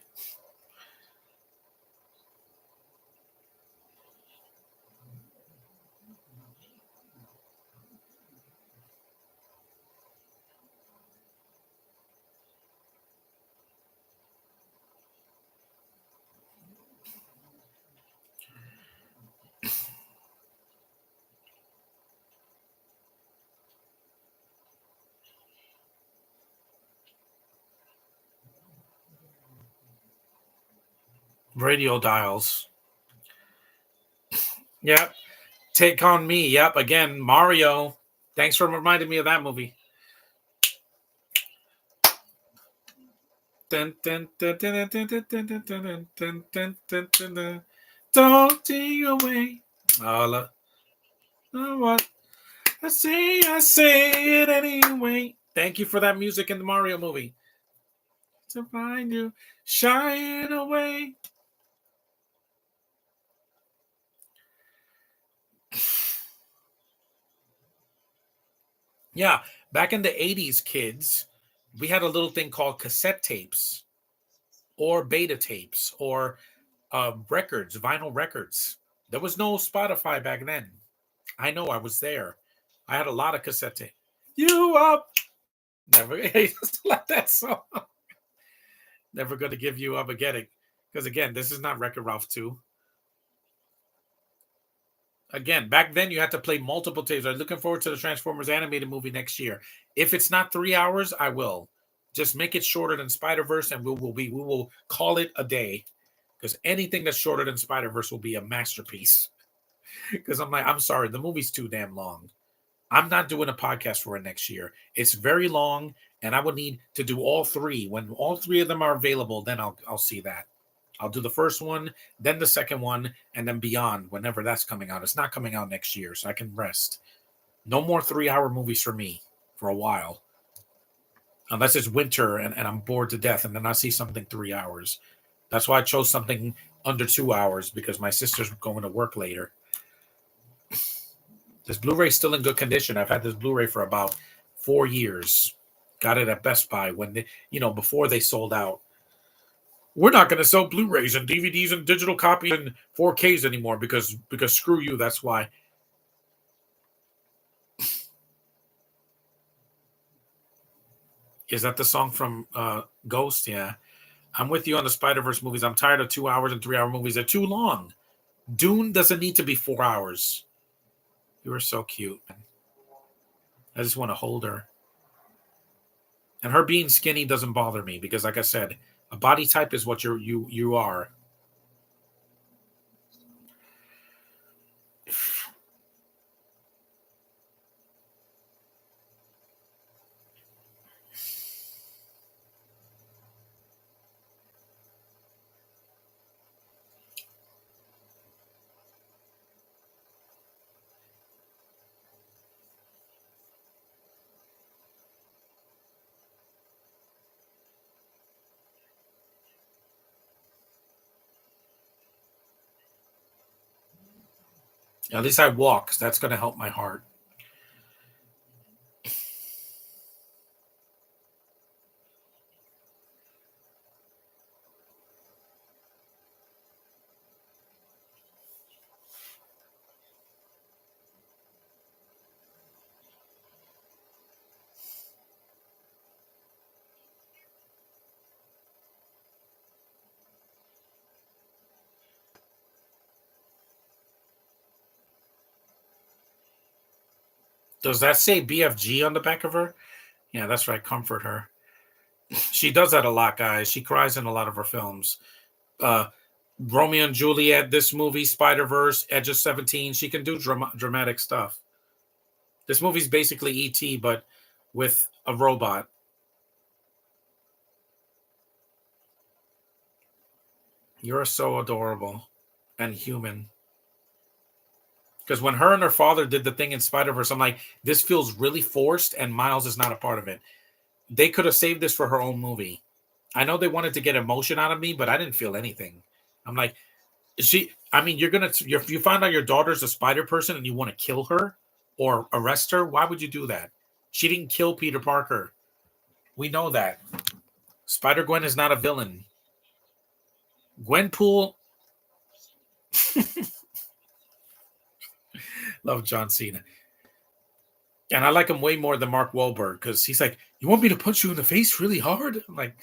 S1: Radio dials. Yep. Take on Me. Yep. Again, Mario. Thanks for reminding me of that movie. Dun, dun, dun, dun, dun, dun, dun, dun, dun, dun, dun, dun, dun, dun. Don't take away all of what I say it anyway. Thank you for that music in the Mario movie. To find you, shine away. Yeah, back in the 80s, kids, we had a little thing called cassette tapes or beta tapes or records, vinyl records. There was no Spotify back then. I know, I was there. I had a lot of cassette tape. You up? Never like that song. Never gonna give you up again. Because again, this is not Wreck-It Ralph 2. Again, back then you had to play multiple tapes. I'm looking forward to the Transformers animated movie next year. If it's not 3 hours, I will. Just make it shorter than Spider-Verse, and we will call it a day. Because anything that's shorter than Spider-Verse will be a masterpiece. Because I'm sorry, the movie's too damn long. I'm not doing a podcast for it next year. It's very long, and I would need to do all three. When all three of them are available, then I'll see that. I'll do the first one, then the second one, and then beyond whenever that's coming out. It's not coming out next year, so I can rest. No more 3 hour movies for me for a while. Unless it's winter and I'm bored to death, and then I see something 3 hours. That's why I chose something under 2 hours, because my sister's going to work later. This Blu-ray's still in good condition. I've had this Blu-ray for about 4 years. Got it at Best Buy when before they sold out. We're not going to sell Blu-rays and DVDs and digital copies and 4Ks anymore because screw you. That's why. Is that the song from Ghost? Yeah. I'm with you on the Spider-Verse movies. I'm tired of 2 hours and 3 hour movies. They're too long. Dune doesn't need to be 4 hours. You are so cute. I just want to hold her. And her being skinny doesn't bother me because, like I said, a body type is what you are. At least I walk, 'cause that's going to help my heart. Does that say BFG on the back of her? Yeah, that's right. Comfort her. She does that a lot, guys. She cries in a lot of her films. Uh, Romeo and Juliet, this movie, Spider-Verse, Edge of 17. She can do dramatic stuff. This movie's basically E.T., but with a robot. You're so adorable and human. Because when her and her father did the thing in Spider-Verse, I'm like, this feels really forced, and Miles is not a part of it. They could have saved this for her own movie. I know they wanted to get emotion out of me, but I didn't feel anything. I'm like, you find out your daughter's a spider person and you want to kill her or arrest her. Why would you do that? She didn't kill Peter Parker. We know that. Spider-Gwen is not a villain. Gwenpool. Love John Cena. And I like him way more than Mark Wahlberg because he's like, you want me to punch you in the face really hard? I'm like,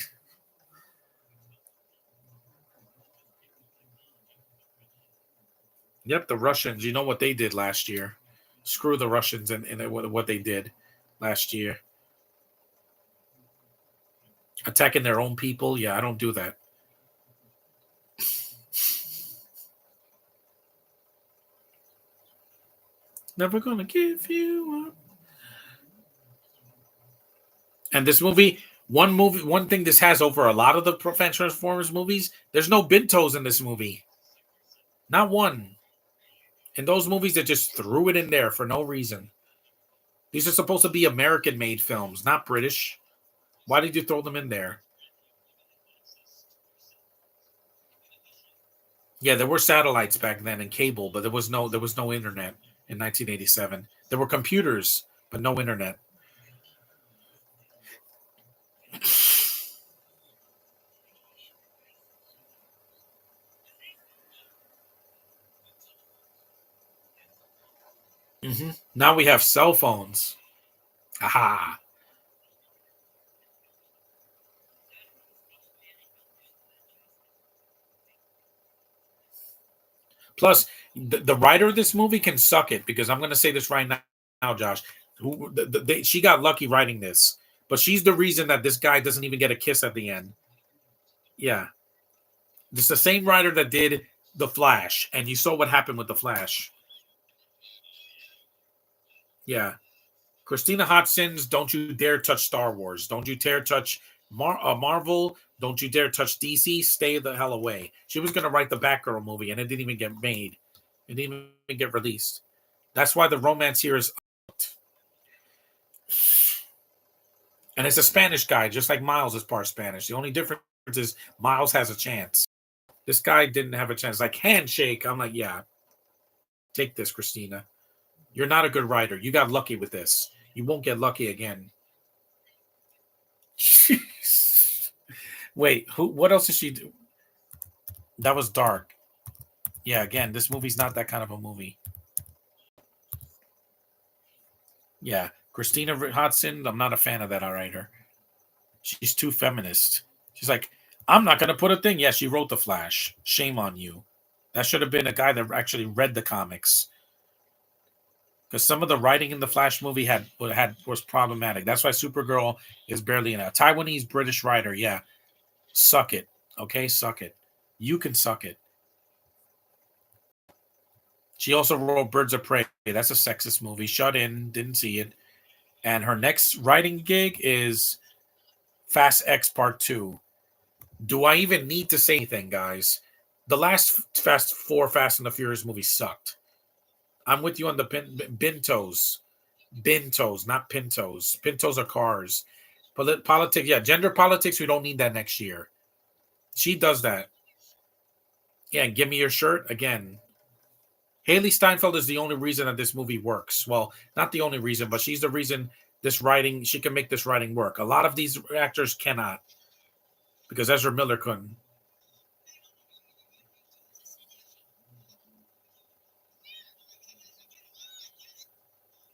S1: yep, the Russians. You know what they did last year. Screw the Russians and what they did last year. Attacking their own people. Yeah, I don't do that. Never gonna give you up. And this one thing this has over a lot of the Transformers movies, there's no Bintos in this movie. Not one. In those movies, they just threw it in there for no reason. These are supposed to be American-made films, not British. Why did you throw them in there? Yeah, there were satellites back then and cable, but there was no internet in 1987. There were computers, but no internet. Now we have cell phones. Aha. Plus, the writer of this movie can suck it because I'm going to say this right now, Josh. She got lucky writing this, but she's the reason that this guy doesn't even get a kiss at the end. Yeah, it's the same writer that did The Flash, and you saw what happened with The Flash. Yeah, Christina Hodgson's "Don't You Dare Touch Star Wars." Don't you dare touch Marvel. Don't you dare touch DC. Stay the hell away. She was going to write the Batgirl movie, and it didn't even get made. It didn't even get released. That's why the romance here is. And it's a Spanish guy, just like Miles is part Spanish. The only difference is Miles has a chance. This guy didn't have a chance. Like handshake. I'm like, yeah, take this, Christina. You're not a good writer. You got lucky with this. You won't get lucky again. Wait, who? What else did she do? That was dark. Yeah, again, this movie's not that kind of a movie. Yeah, Christina Hodson. I'm not a fan of that writer. She's too feminist. She's like, I'm not gonna put a thing. Yeah, she wrote The Flash. Shame on you. That should have been a guy that actually read the comics. Because some of the writing in the Flash movie was problematic. That's why Supergirl is barely in a Taiwanese British writer. Yeah, suck it. Okay, suck it. You can suck it. She also wrote Birds of Prey. That's a sexist movie. Shut in. Didn't see it. And her next writing gig is Fast X Part 2. Do I even need to say anything, guys? The last Fast and the Furious movie sucked. I'm with you on the Bintos. Bintos, not Pintos. Pintos are cars. Politics, yeah, gender politics, we don't need that next year. She does that. Yeah, give me your shirt again. Haley Steinfeld is the only reason that this movie works. Well, not the only reason, but she's the reason she can make this writing work. A lot of these actors cannot because Ezra Miller couldn't.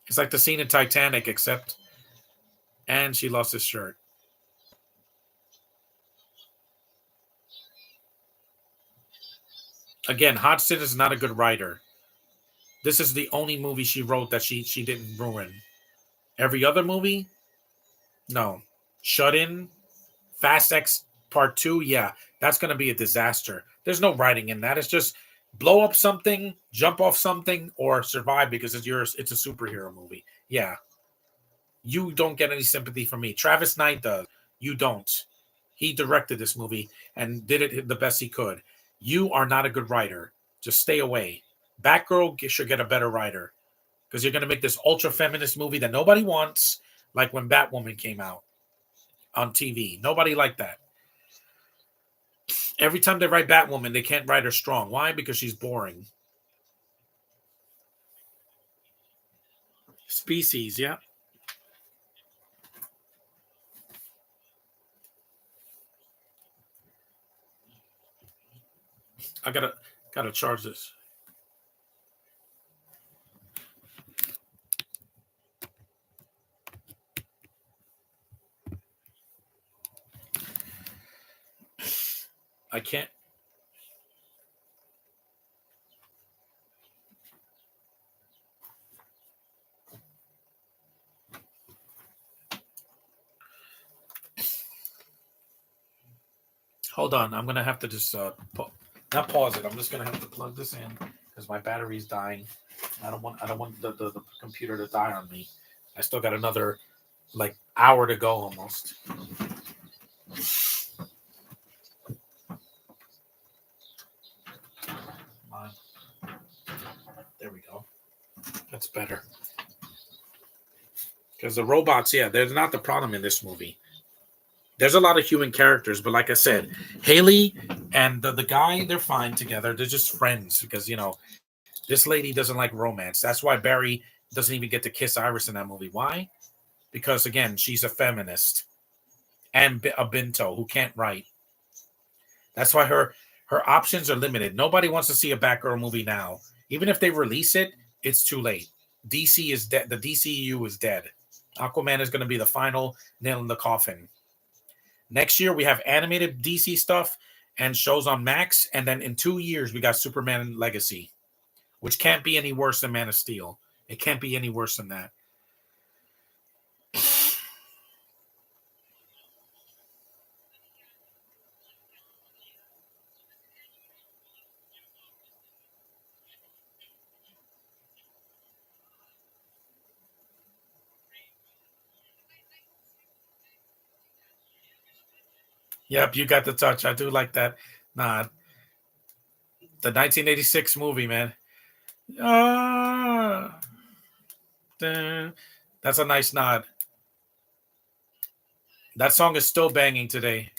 S1: It's like the scene in Titanic, except, and she lost his shirt. Again, Hodgson is not a good writer. This is the only movie she wrote that she didn't ruin. Every other movie, no. Shut In, Fast X Part 2, yeah, that's going to be a disaster. There's no writing in that. It's just blow up something, jump off something, or survive because it's a superhero movie. Yeah. You don't get any sympathy from me. Travis Knight does. You don't. He directed this movie and did it the best he could. You are not a good writer. Just stay away. Batgirl should get a better writer because you're going to make this ultra feminist movie that nobody wants, like when Batwoman came out on TV. Nobody liked that. Every time they write Batwoman, they can't write her strong. Why? Because she's boring. Species, yeah. I gotta charge this. I can't. Hold on. I'm gonna have to just not pause it. I'm just gonna have to plug this in because my battery's dying. I don't want the computer to die on me. I still got another like hour to go almost. Come on. There we go. That's better. Because the robots, yeah, they're not the problem in this movie. There's a lot of human characters, but like I said, Haley and the guy, they're fine together. They're just friends because, this lady doesn't like romance. That's why Barry doesn't even get to kiss Iris in that movie. Why? Because, again, she's a feminist and a Binto who can't write. That's why her options are limited. Nobody wants to see a Batgirl movie now. Even if they release it, it's too late. DC is dead. The DCU is dead. Aquaman is going to be the final nail in the coffin. Next year, we have animated DC stuff and shows on Max. And then in 2 years, we got Superman Legacy, which can't be any worse than Man of Steel. It can't be any worse than that. Yep, you got the touch. I do like that. Nah, the 1986 movie, man. Ah, that's a nice nod. That song is still banging today.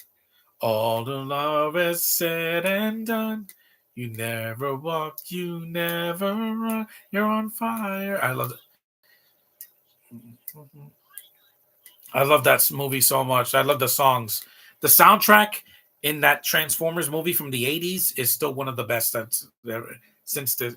S1: All the love is said and done. You never walk, you never run. You're on fire. I love it. I love that movie so much. I love the songs. The soundtrack in that Transformers movie from the 80s is still one of the best that's ever since the.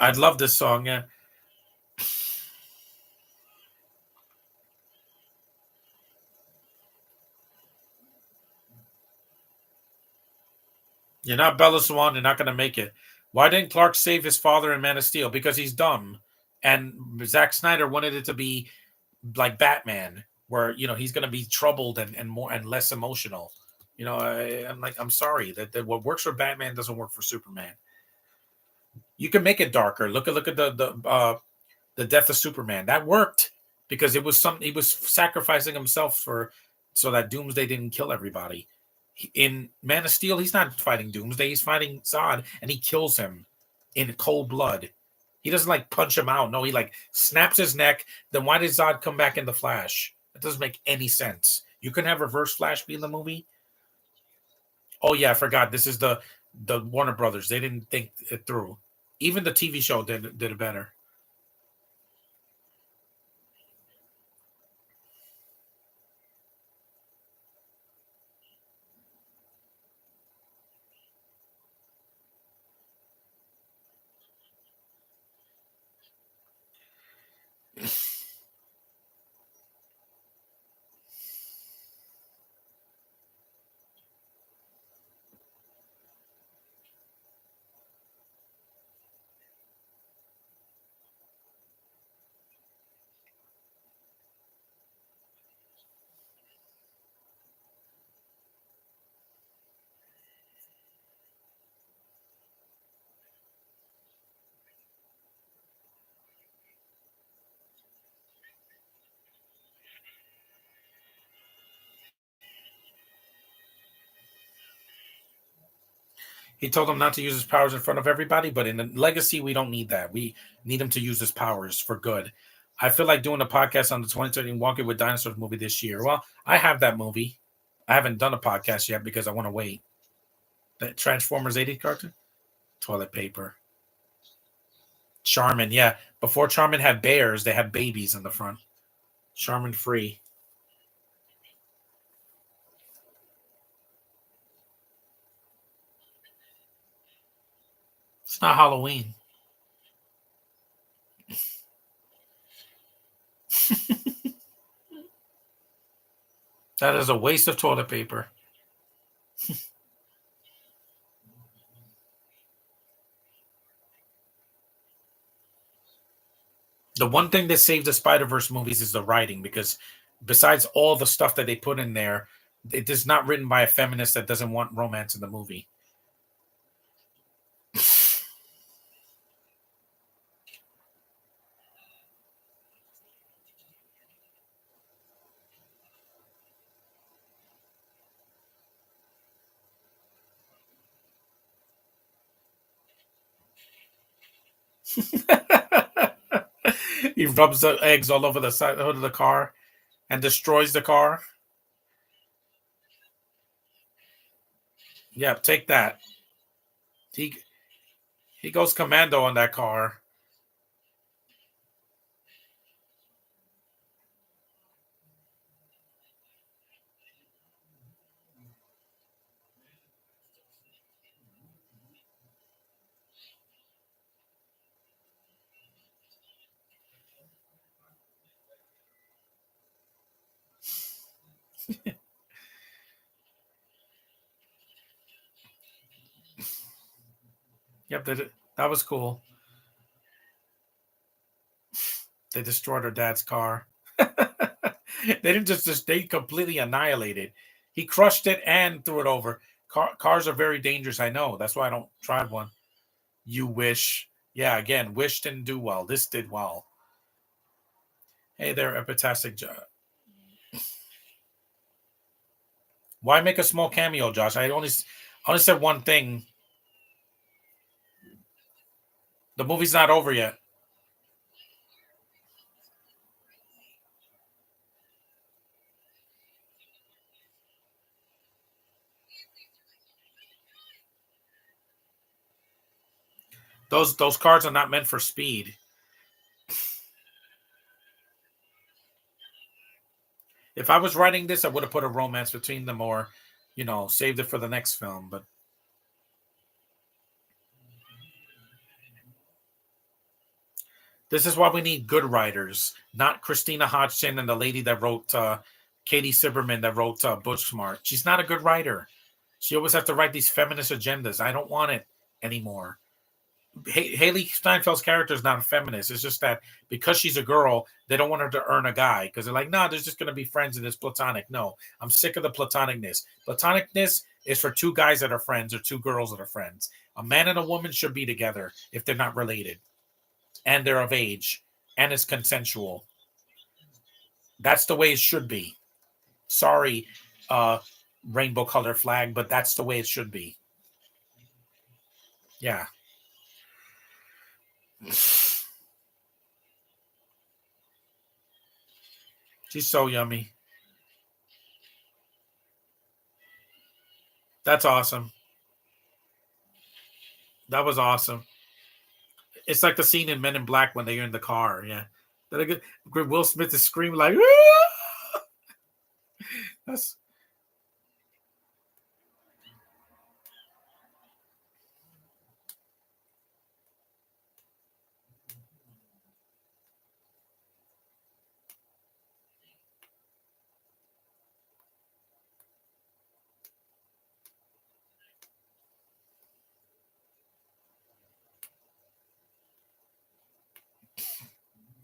S1: I'd love this song. Yeah, you're not Bella Swan. You're not going to make it. Why didn't Clark save his father in Man of Steel? Because he's dumb. And Zack Snyder wanted it to be like Batman, where he's going to be troubled and more and less emotional. I'm like, I'm sorry that what works for Batman doesn't work for Superman. You can make it darker. Look at the death of Superman. That worked because it was something he was sacrificing himself for, so that Doomsday didn't kill everybody. In Man of Steel, he's not fighting Doomsday. He's fighting Zod, and he kills him in cold blood. He doesn't like punch him out. No, he like snaps his neck. Then why did Zod come back in the Flash? That doesn't make any sense. You couldn't have Reverse Flash be in the movie. Oh yeah, I forgot. This is the Warner Brothers. They didn't think it through. Even the TV show did it better. He told him not to use his powers in front of everybody, but in the Legacy, we don't need that. We need him to use his powers for good. I feel like doing a podcast on the 2013 Walking with Dinosaurs movie this year. Well, I have that movie. I haven't done a podcast yet because I want to wait. The Transformers 80 cartoon? Toilet paper. Charmin, yeah. Before Charmin had bears, they had babies in the front. Charmin free. It's not Halloween. That is a waste of toilet paper. The one thing that saved the Spider Verse movies is the writing, because besides all the stuff that they put in there, it is not written by a feminist that doesn't want romance in the movie. He rubs the eggs all over the side hood of the car and destroys the car. Yep, take that. He he goes commando on that car. Yep, that was cool. They destroyed her dad's car. They didn't just they completely annihilated. He crushed it and threw it over. Cars are very dangerous. I know. That's why I don't drive one. You wish. Yeah, again, wish didn't do well. This did well. Hey there, epitastic. Why make a small cameo, Josh? I only said one thing. The movie's not over yet. Those cars are not meant for speed. If I was writing this, I would have put a romance between them, or, saved it for the next film. But this is why we need good writers, not Christina Hodgson and the lady that wrote Katie Silberman that wrote Booksmart. She's not a good writer. She always has to write these feminist agendas. I don't want it anymore. Haley Steinfeld's character is not a feminist. It's just that because she's a girl, they don't want her to earn a guy, because they're like, no, there's just going to be friends and it's platonic. No, I'm sick of the platonicness. Platonicness is for two guys that are friends or two girls that are friends. A man and a woman should be together if they're not related and they're of age and it's consensual. That's the way it should be. Sorry, uh, rainbow color flag, but that's the way it should be. Yeah. She's so yummy. That's awesome. That was awesome. It's like the scene in Men in Black when they're in the car. Yeah. Will Smith is screaming like, "Ah!" That's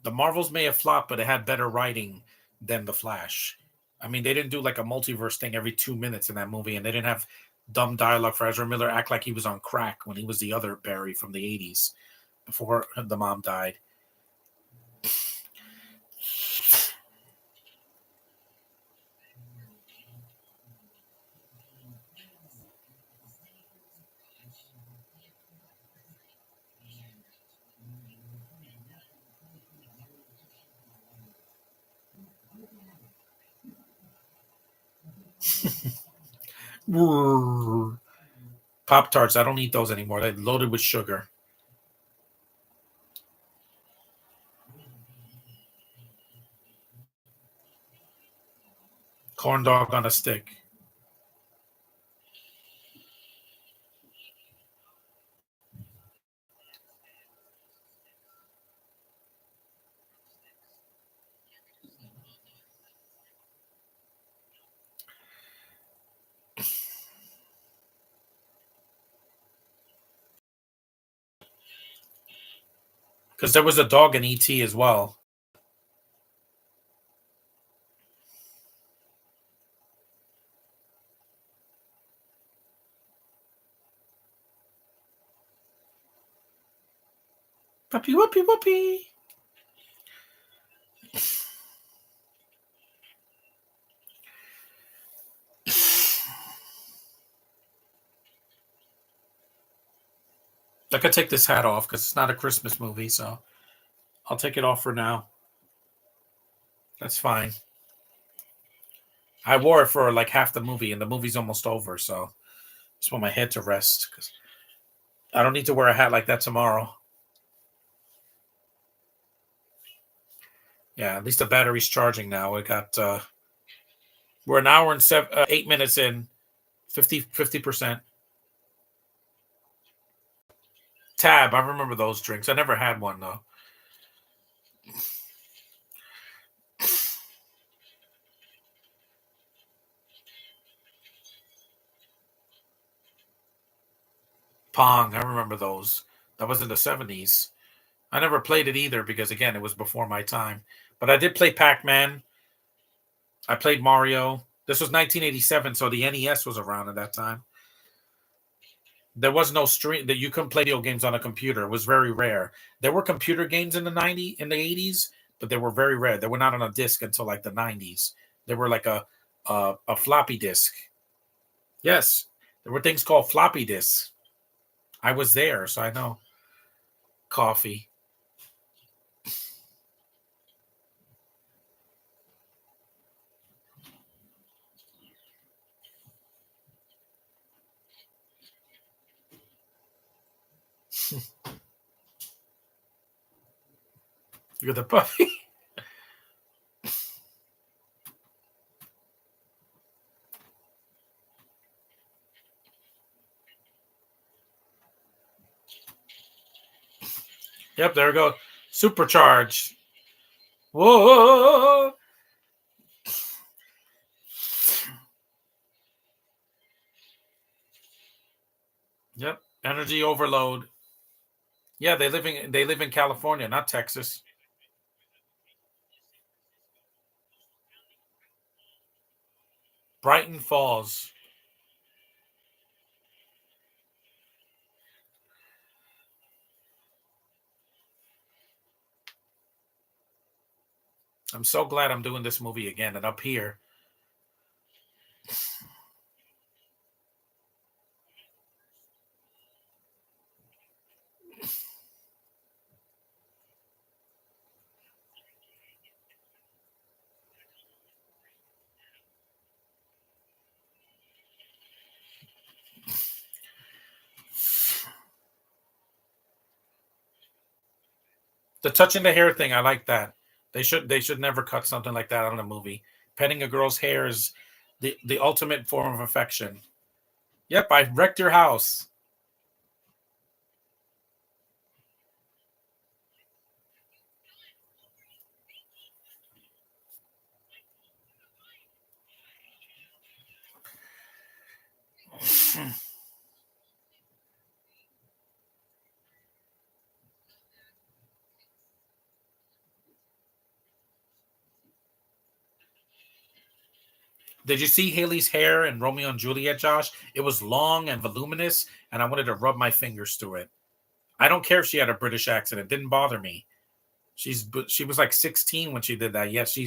S1: the Marvels may have flopped, but it had better writing than the Flash. I mean, they didn't do like a multiverse thing every 2 minutes in that movie, and they didn't have dumb dialogue for Ezra Miller act like he was on crack when he was the other Barry from the '80s before the mom died. Pop Tarts, I don't eat those anymore. They're loaded with sugar. Corn dog on a stick. Because there was a dog in ET as well. Puppy whoopee whoopee. I could take this hat off because it's not a Christmas movie, so I'll take it off for now. That's fine. I wore it for like half the movie, and the movie's almost over, so just want my head to rest because I don't need to wear a hat like that tomorrow. Yeah, at least the battery's charging now. We got we're an hour and 8 minutes in, 50%. Tab, I remember those drinks. I never had one though. Pong, I remember those. That was in the 70s. I never played it either because again, it was before my time. But I did play Pac-Man. I played Mario. This was 1987, so the NES was around at that time. There was no stream that you couldn't play video games on a computer. It was very rare. There were computer games in the 80s, but they were very rare. They were not on a disc until like the 90s. They were like a floppy disk. Yes, there were things called floppy disks. I was there, so I know. Coffee. You're the puppy. Yep, there we go. Supercharge. Whoa. Yep. Energy overload. Yeah, they live in California, not Texas. Brighton Falls. I'm so glad I'm doing this movie again and up here. The touching the hair thing, I like that. They should never cut something like that out of a movie. Petting a girl's hair is the ultimate form of affection. Yep, I wrecked your house. Did you see Haley's hair in Romeo and Juliet, Josh? It was long and voluminous, and I wanted to rub my fingers through it. I don't care if she had a British accent; it didn't bother me. She was like 16 when she did that. Yes,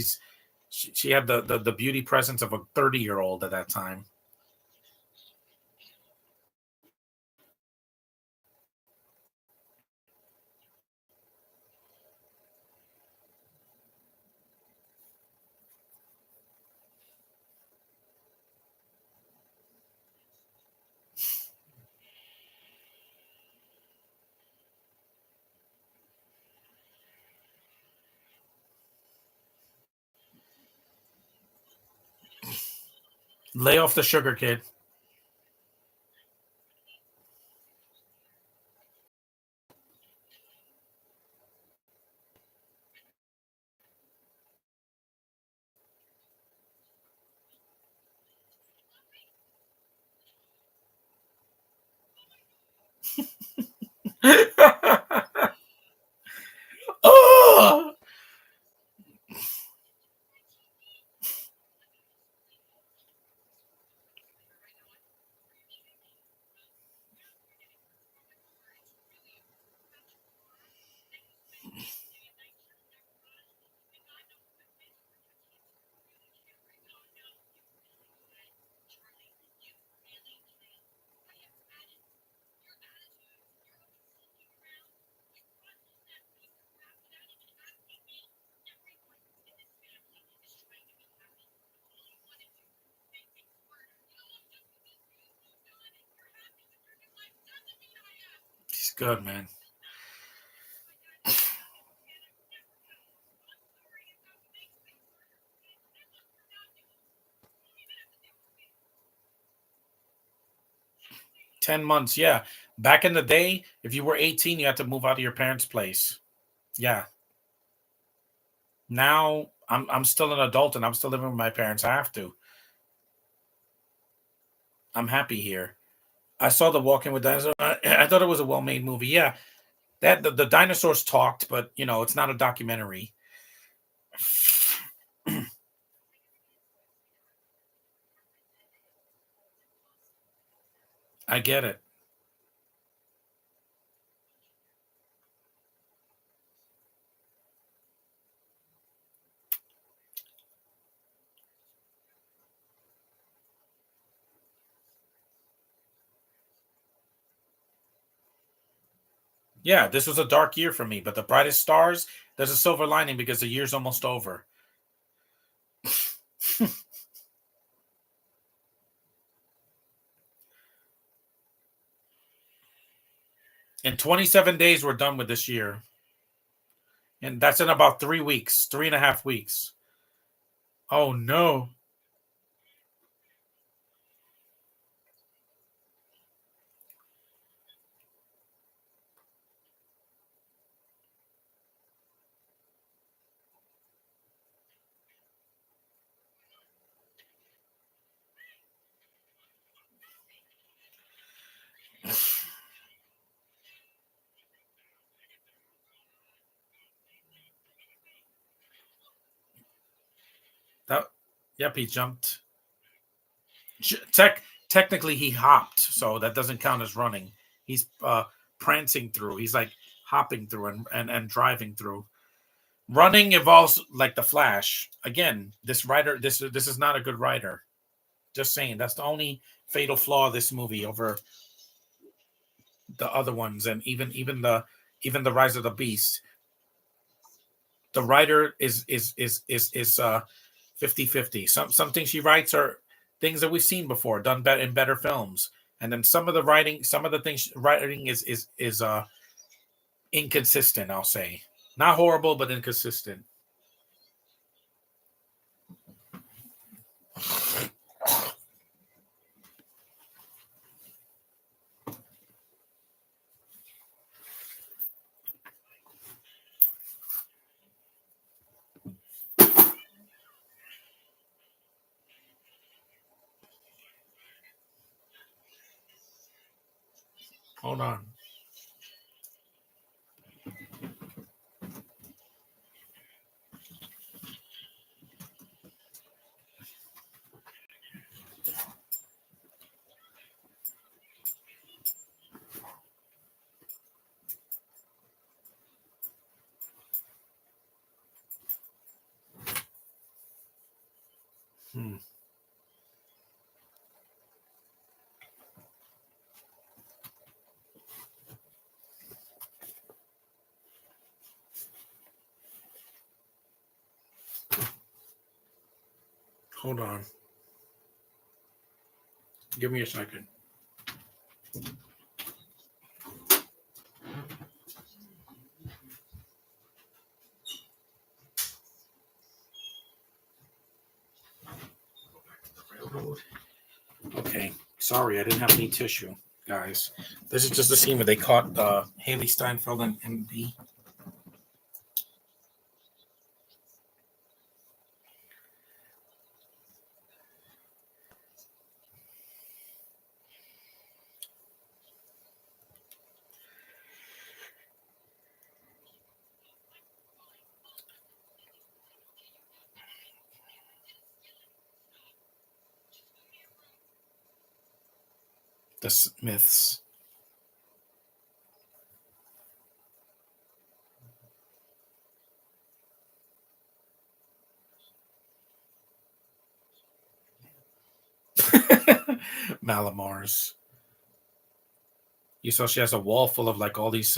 S1: she had the beauty presence of a 30-year-old at that time. Lay off the sugar, kid. good, man. 10 months, yeah. Back in the day, if you were 18, you had to move out of your parents' place. Yeah. Now I'm still an adult and I'm still living with my parents. I have to. I'm happy here. I saw the Walking with Dinosaurs. I thought it was a well-made movie. Yeah, that the dinosaurs talked, but it's not a documentary. I get it. Yeah, this was a dark year for me, but the brightest stars, there's a silver lining because the year's almost over. In 27 days, we're done with this year. And that's in about 3 weeks, 3.5 weeks. Oh no. That Yep, he jumped. Technically he hopped, so that doesn't count as running. He's prancing through. He's like hopping through and driving through. Running involves like the Flash. Again, this is not a good writer. Just saying, that's the only fatal flaw of this movie over the other ones, and even the Rise of the Beast. The writer is 50-50. Some things she writes are things that we've seen before, done better in better films, and then some of the things writing is inconsistent. I'll say not horrible, but inconsistent. Hold on. Hmm. Hold on. Give me a second. Railroad. Okay. Sorry, I didn't have any tissue, guys. This is just the scene where they caught Haley Steinfeld and the Smiths. Malamars. You saw she has a wall full of like all these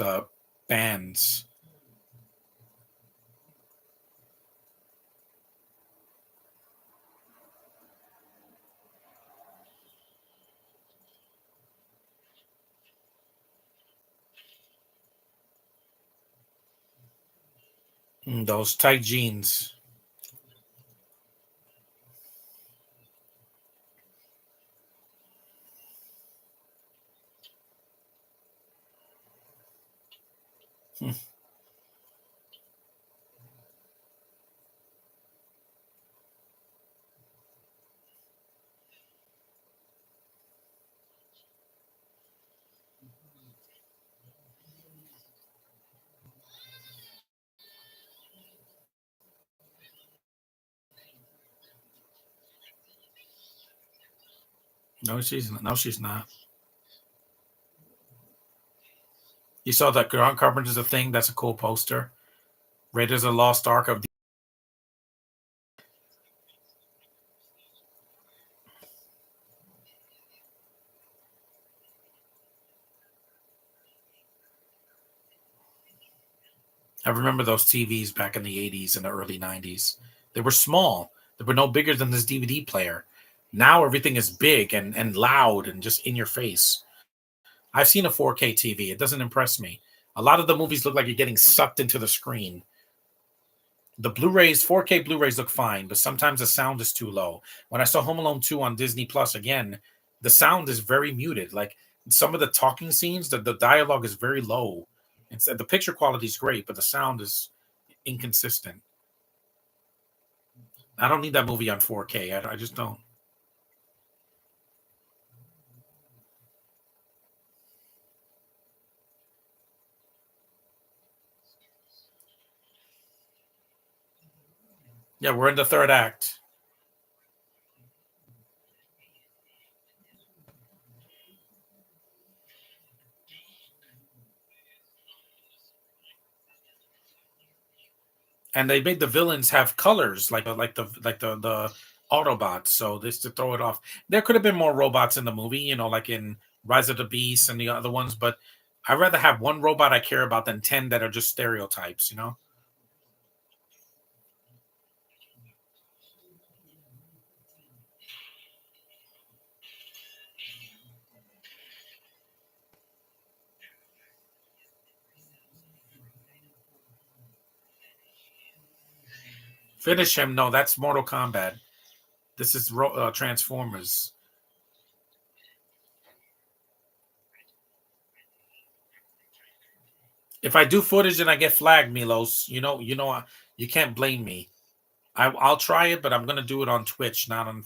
S1: bands. Those tight jeans. Hmm. No, she's not. No, she's not. You saw that Ground Carpenter's a thing. That's a cool poster. Raiders of the Lost Ark of. I remember those TVs back in the 80s and the early 90s. They were small. They were no bigger than this DVD player. Now everything is big and loud and just in your face. I've seen a 4K TV. It doesn't impress me. A lot of the movies look like you're getting sucked into the screen. The Blu-rays, 4K Blu-rays look fine, but sometimes the sound is too low. When I saw Home Alone 2 on Disney Plus again, the sound is very muted. Like some of the talking scenes, the dialogue is very low. Instead, the picture quality is great, but the sound is inconsistent. I don't need that movie on 4K. I just don't. Yeah, we're in the third act. And they made the villains have colors like the Autobots. So this to throw it off. There could have been more robots in the movie, like in Rise of the Beast and the other ones, but I'd rather have one robot I care about than 10 that are just stereotypes. Finish him. No, that's Mortal Kombat. This is Transformers. If I do footage and I get flagged, Milos, you can't blame me. I'll try it, but I'm gonna do it on Twitch, not on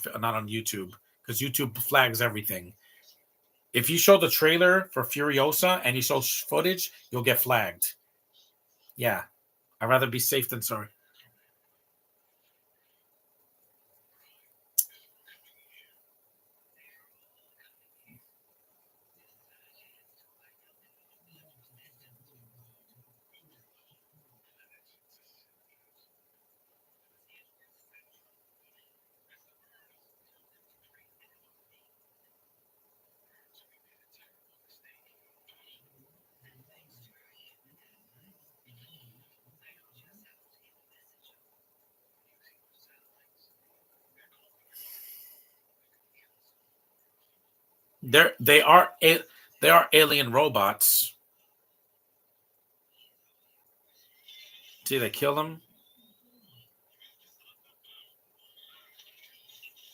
S1: YouTube, because YouTube flags everything. If you show the trailer for Furiosa and you show footage, you'll get flagged. Yeah, I'd rather be safe than sorry. They are alien robots. See, they kill them.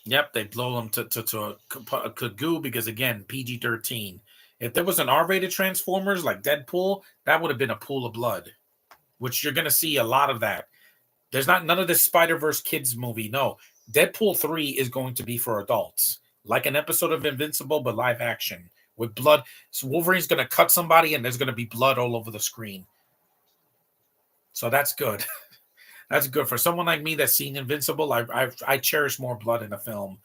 S1: Yep, they blow them to a goo because again, PG-13. If there was an R-rated Transformers like Deadpool, that would have been a pool of blood, which you're gonna see a lot of that. There's not none of this Spider-Verse kids movie. No, Deadpool 3 is going to be for adults, like an episode of Invincible, but live action with blood. So Wolverine's gonna cut somebody, and there's gonna be blood all over the screen. So that's good. That's good for someone like me that's seen Invincible. I cherish more blood in a film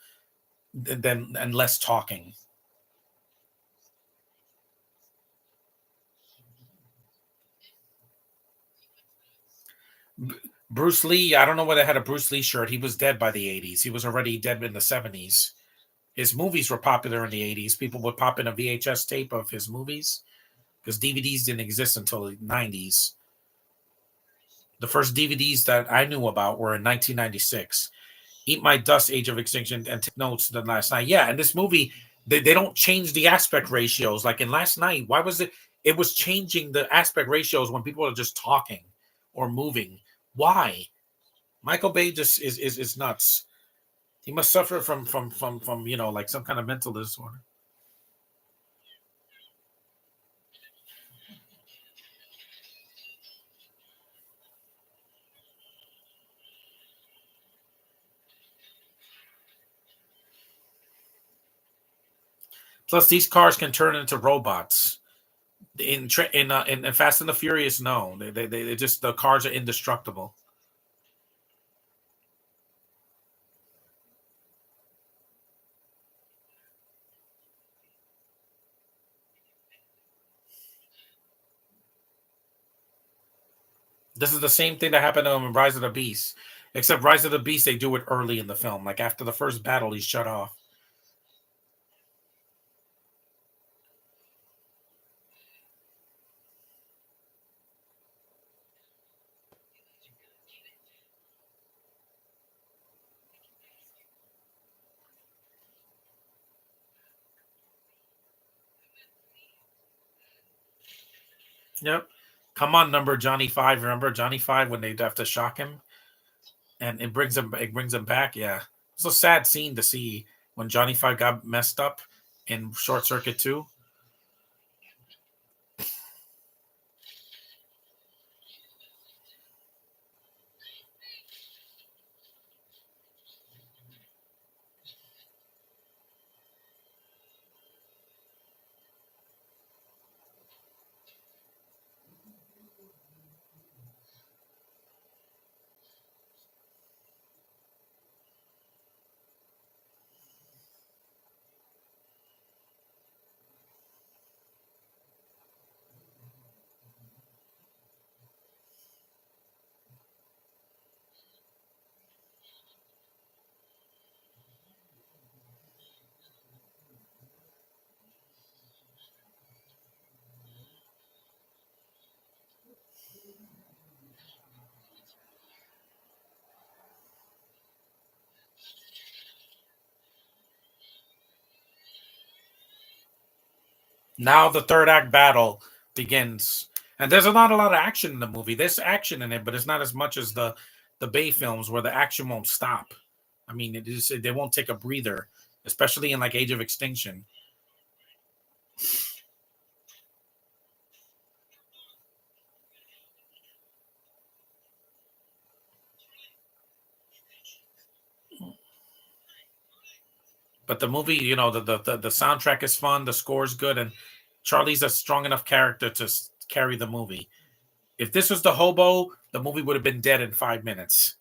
S1: than and less talking. Bruce Lee, I don't know why they had a Bruce Lee shirt. He was dead by the 80s. He was already dead in the 70s. His movies were popular in the 80s. People would pop in a VHS tape of his movies because DVDs didn't exist until the 90s. The first DVDs that I knew about were in 1996. Eat My Dust, Age of Extinction, and Take Notes than Last Night. Yeah, and this movie, they don't change the aspect ratios. Like in Last Night, why was it? It was changing the aspect ratios when people are just talking or moving. Why? Michael Bay just is nuts. He must suffer from like some kind of mental disorder. Plus, these cars can turn into robots. In Fast and the Furious, no, they just the cars are indestructible. This is the same thing that happened to him in Rise of the Beast, except Rise of the Beast they do it early in the film, like after the first battle, he's shut off. Yep. Come on, number Johnny Five. Remember Johnny Five when they have to shock him, and it brings him back. Yeah, it's a sad scene to see when Johnny Five got messed up in Short Circuit 2. Now the third act battle begins, and there's not a lot of action in the movie. There's action in it, but it's not as much as the Bay films where the action won't stop. I mean, they won't take a breather, especially in like Age of Extinction. But the movie, the soundtrack is fun, the score is good, and Charlie's a strong enough character to carry the movie. If this was the hobo, the movie would have been dead in 5 minutes.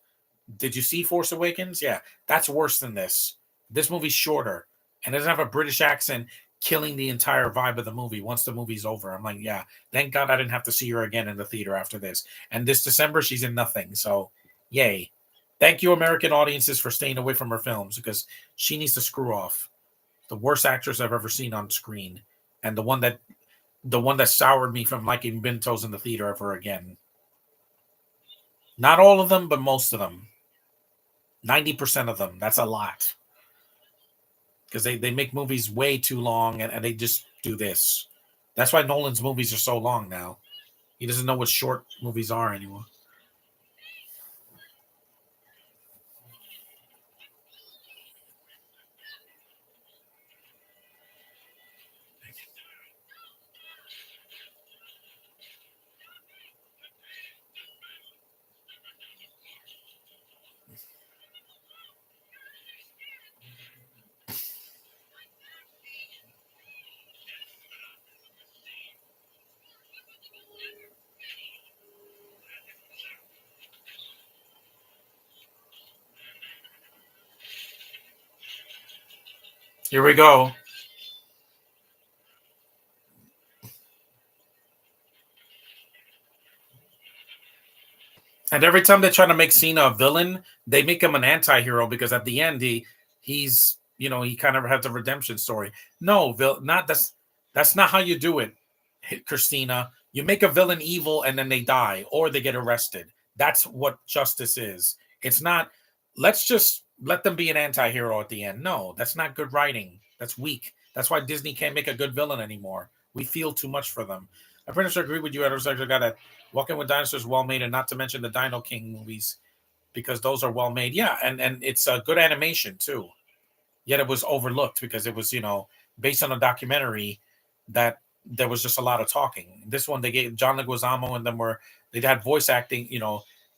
S1: Did you see Force Awakens? Yeah, that's worse than this. This movie's shorter and doesn't have a British accent killing the entire vibe of the movie once the movie's over. I'm like, yeah, thank God I didn't have to see her again in the theater after this. And this December, she's in nothing. So, yay. Thank you, American audiences, for staying away from her films because she needs to screw off. The worst actress I've ever seen on screen, and the one that soured me from liking Bentos in the theater ever again. Not all of them, but most of them. 90% of them. That's a lot. Because they make movies way too long and they just do this. That's why Nolan's movies are so long now. He doesn't know what short movies are anymore. Here we go. And every time they try to make Cena a villain, they make him an anti-hero because at the end he's he kind of has a redemption story. No, not that's not how you do it, Christina. You make a villain evil and then they die or they get arrested. That's what justice is. It's not let's just let them be an anti-hero at the end. No, that's not good writing. That's weak. That's why Disney can't make a good villain anymore. We feel too much for them. I pretty much agree with you. I was actually got that Walking with Dinosaurs well made, and not to mention the Dino King movies because those are well made. Yeah, and it's a good animation too. Yet it was overlooked because it was based on a documentary that there was just a lot of talking. This one they gave John Leguizamo and them were they had voice acting,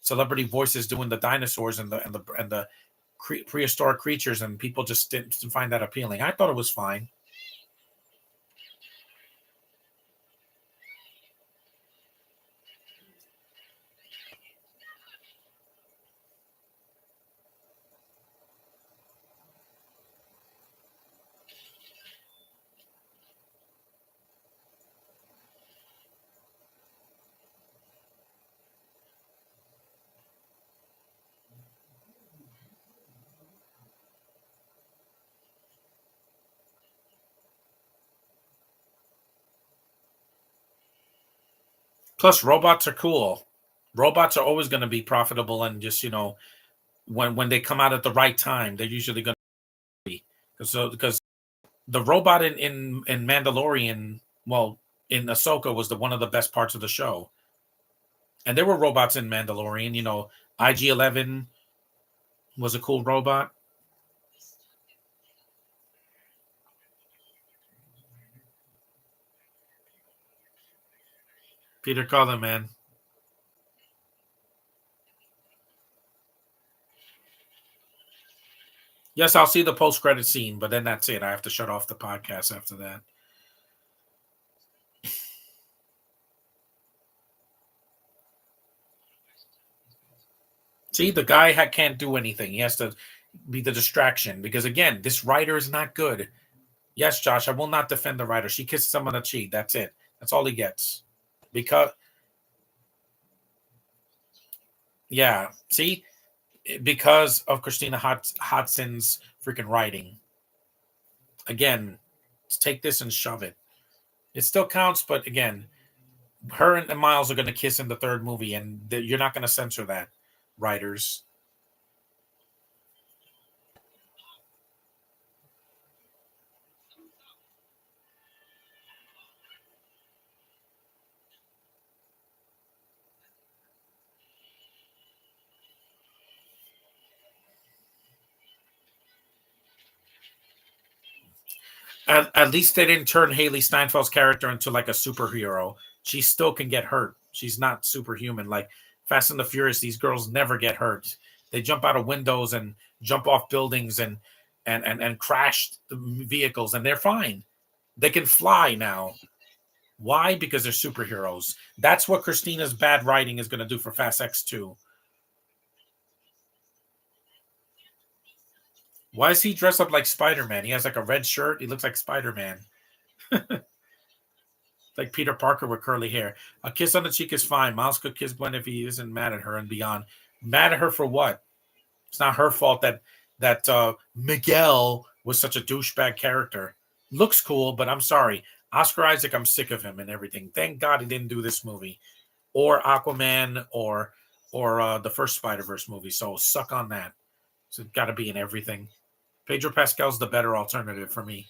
S1: celebrity voices doing the dinosaurs and the prehistoric creatures, and people just didn't find that appealing. I thought it was fine. Plus, robots are cool. Robots are always going to be profitable, and just when they come out at the right time, they're usually going to be because the robot in Mandalorian, well, in Ahsoka was the one of the best parts of the show, and there were robots in Mandalorian. IG-11 was a cool robot. Peter Cullen, man. Yes, I'll see the post-credit scene, but then that's it. I have to shut off the podcast after that. See, the guy can't do anything. He has to be the distraction because, again, this writer is not good. Yes, Josh, I will not defend the writer. She kisses him on the cheek. That's it. That's all he gets. Because, yeah, see, because of Christina Hodgson's freaking writing. Again, take this and shove it. It still counts, but again, her and Miles are going to kiss in the third movie, and you're not going to censor that, writers. At least they didn't turn Haley Steinfeld's character into like a superhero. She still can get hurt. She's not superhuman. Like Fast and the Furious, these girls never get hurt. They jump out of windows and jump off buildings and crash the vehicles, and they're fine. They can fly now. Why? Because they're superheroes. That's what Christina's bad writing is going to do for Fast X2. Why is he dressed up like Spider-Man? He has like a red shirt. He looks like Spider-Man. Like Peter Parker with curly hair. A kiss on the cheek is fine. Miles could kiss Gwen if he isn't mad at her and beyond. Mad at her for what? It's not her fault that Miguel was such a douchebag character. Looks cool, but I'm sorry. Oscar Isaac, I'm sick of him and everything. Thank God he didn't do this movie or Aquaman or the first Spider-Verse movie. So suck on that. So it's got to be in everything. Pedro Pascal's the better alternative for me.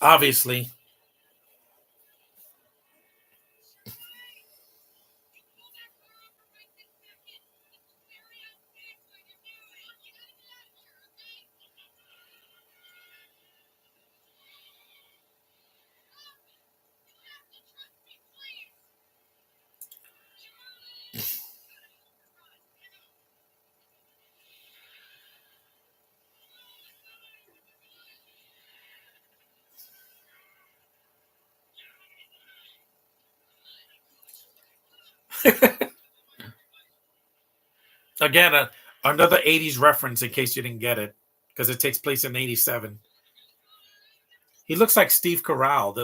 S1: Obviously. Again, another 80s reference in case you didn't get it, because it takes place in 87. He looks like Steve Carell,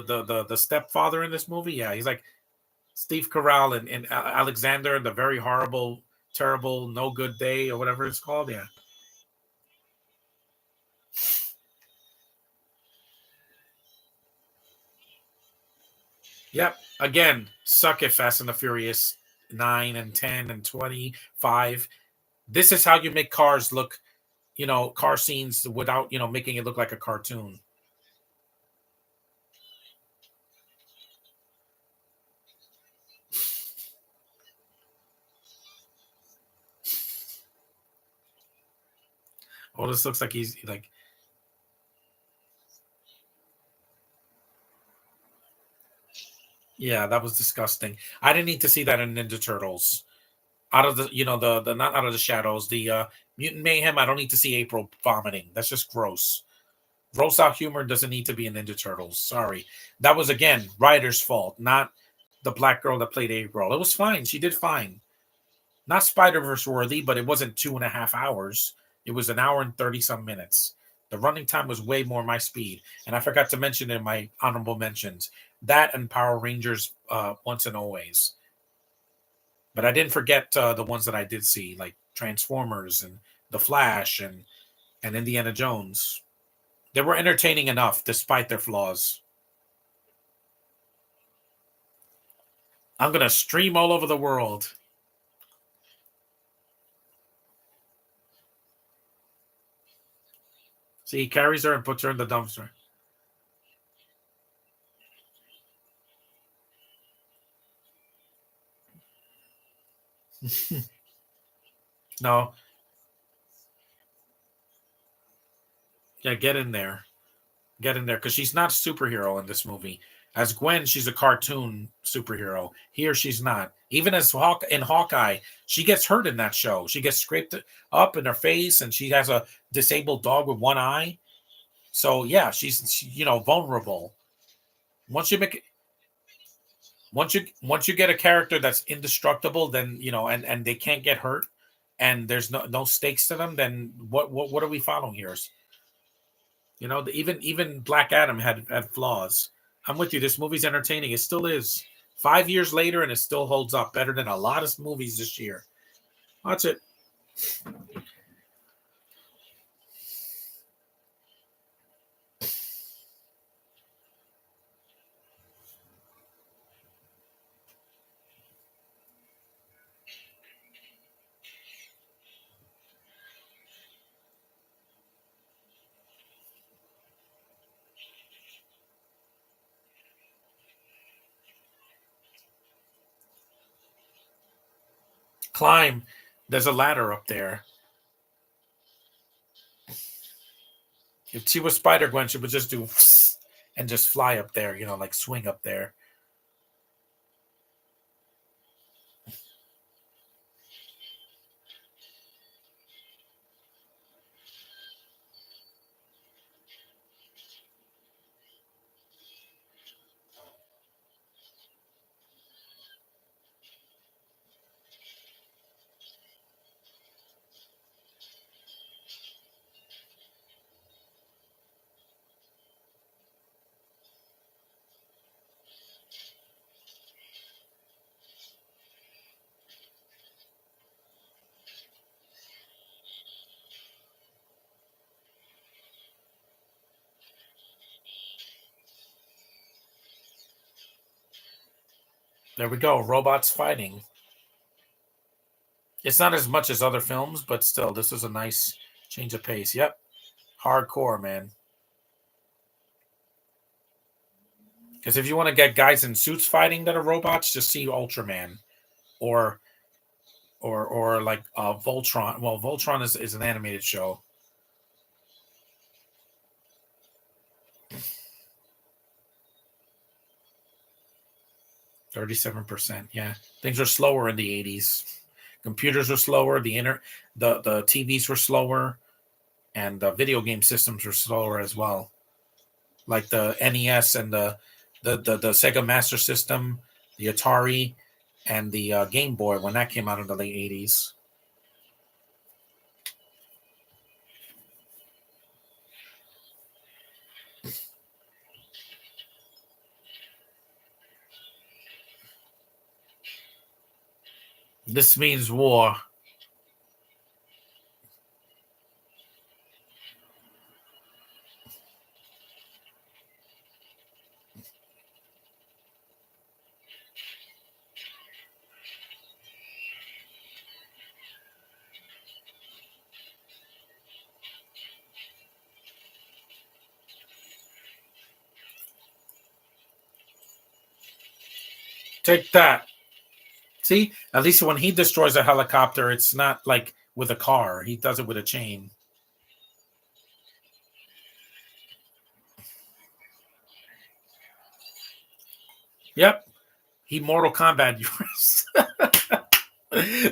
S1: the stepfather in this movie. Yeah, he's like Steve Carell and Alexander, the very horrible, terrible, no good day, or whatever it's called. Yeah. Yep. Again, suck it, Fast and the Furious 9 and 10 and 25. This is how you make cars look, car scenes without, making it look like a cartoon. Oh, this looks like he's like. Yeah, that was disgusting. I didn't need to see that in Ninja Turtles. Out of the, the not out of the shadows, the Mutant Mayhem. I don't need to see April vomiting. That's just gross. Gross out humor doesn't need to be in Ninja Turtles. Sorry, that was again writer's fault, not the black girl that played April. It was fine. She did fine. Not Spider Verse worthy, but it wasn't 2.5 hours. It was an hour and 30 some minutes. The running time was way more my speed. And I forgot to mention in my honorable mentions that and Power Rangers Once and Always. But I didn't forget the ones that I did see, like Transformers and The Flash and Indiana Jones. They were entertaining enough despite their flaws. I'm going to stream all over the world. See, he carries her and puts her in the dumpster. No. Yeah, get in there. Get in there. Because she's not a superhero in this movie. As Gwen, she's a cartoon superhero. Here, she's not. Even as in Hawkeye, she gets hurt in that show. She gets scraped up in her face, and she has a disabled dog with one eye. So yeah, she's vulnerable. Once you make once you get a character that's indestructible, then and they can't get hurt, and there's no stakes to them. Then what are we following here? Even Black Adam had flaws. I'm with you. This movie's entertaining. It still is. 5 years later, and it still holds up better than a lot of movies this year. That's it. Climb. There's a ladder up there. If she was Spider Gwen, she would just do and just fly up there, like swing up there. There we go. Robots fighting. It's not as much as other films, but still, this is a nice change of pace. Yep. Hardcore, man. Because if you want to get guys in suits fighting that are robots, just see Ultraman or like Voltron. Well, Voltron is an animated show. 37%. Yeah, things are slower in the 80s. Computers were slower. The TVs were slower, and the video game systems were slower as well. Like the NES and the Sega Master System, the Atari, and the Game Boy when that came out in the late 80s. This means war. Take that. See, at least when he destroys a helicopter, it's not like with a car. He does it with a chain. Yep. He Mortal Kombat yours.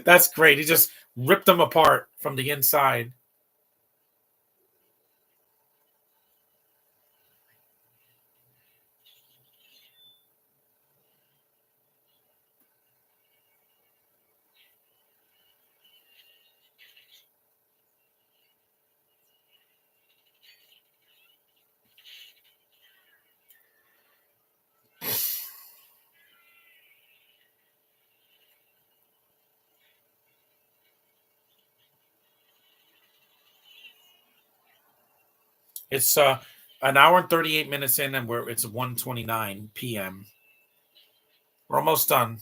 S1: That's great. He just ripped them apart from the inside. It's an hour and 38 minutes in, and it's 1:29 p.m. We're almost done.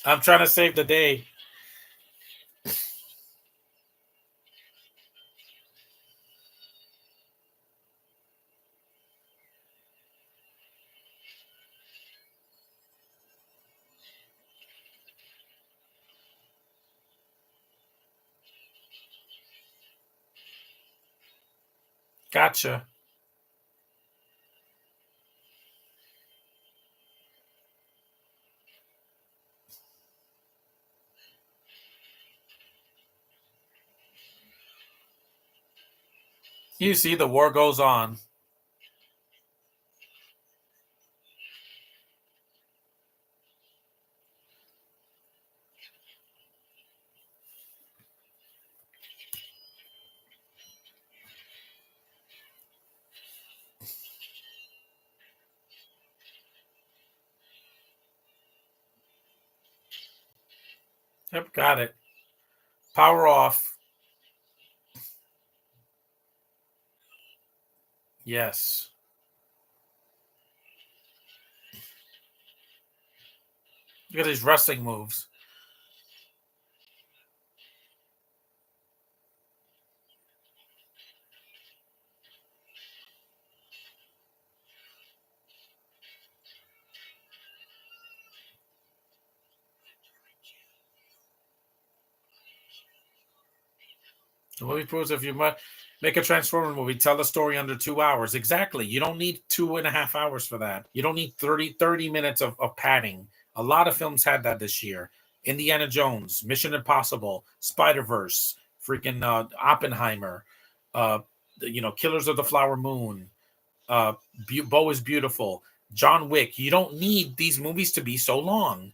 S1: I'm trying to save the day. Gotcha. You see, the war goes on. Yep, got it. Power off. Yes. Look at these wrestling moves. The movie proves if you make a Transformer movie, tell the story under 2 hours. Exactly. You don't need 2.5 hours for that. You don't need thirty minutes of padding. A lot of films had that this year. Indiana Jones, Mission Impossible, Spider Verse, freaking Oppenheimer, uh, Killers of the Flower Moon, uh, Bo is Beautiful, John Wick. You don't need these movies to be so long.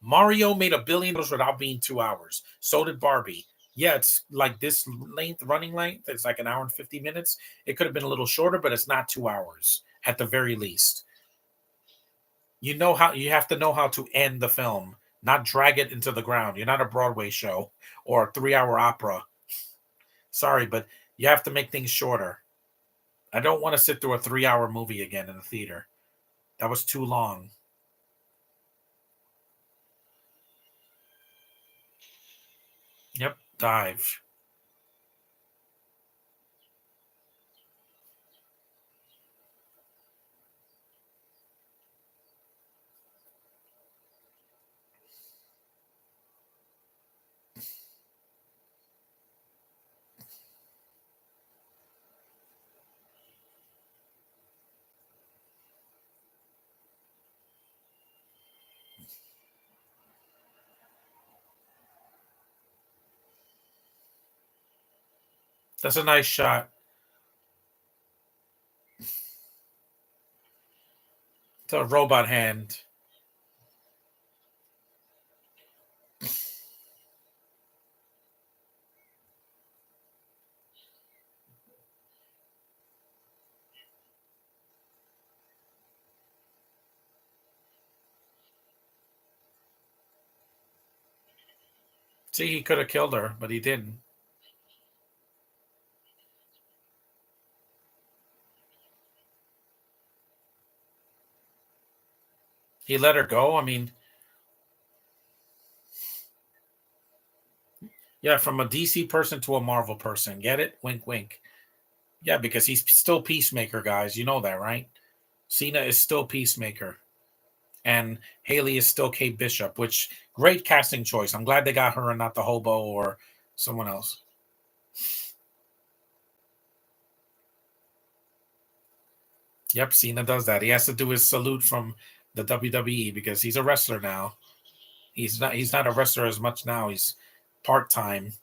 S1: Mario made $1 billion without being 2 hours. So did Barbie. Yeah, it's like this length, running length. It's like an hour and 50 minutes. It could have been a little shorter, but it's not 2 hours at the very least. You have to know how to end the film, not drag it into the ground. You're not a Broadway show or a 3 hour opera. Sorry, but you have to make things shorter. I don't want to sit through a 3 hour movie again in the theater. That was too long. Yep, dive. That's a nice shot. It's a robot hand. See, he could have killed her, but he didn't. He let her go. I mean, yeah, from a DC person to a Marvel person. Get it? Wink, wink. Yeah, because he's still Peacemaker, guys. You know that, right? Cena is still Peacemaker. and Haley is still Kate Bishop, which great casting choice. I'm glad they got her and not the hobo or someone else. Yep, Cena does that. He has to do his salute from the WWE because he's a wrestler now. He's not a wrestler as much now. He's part-time.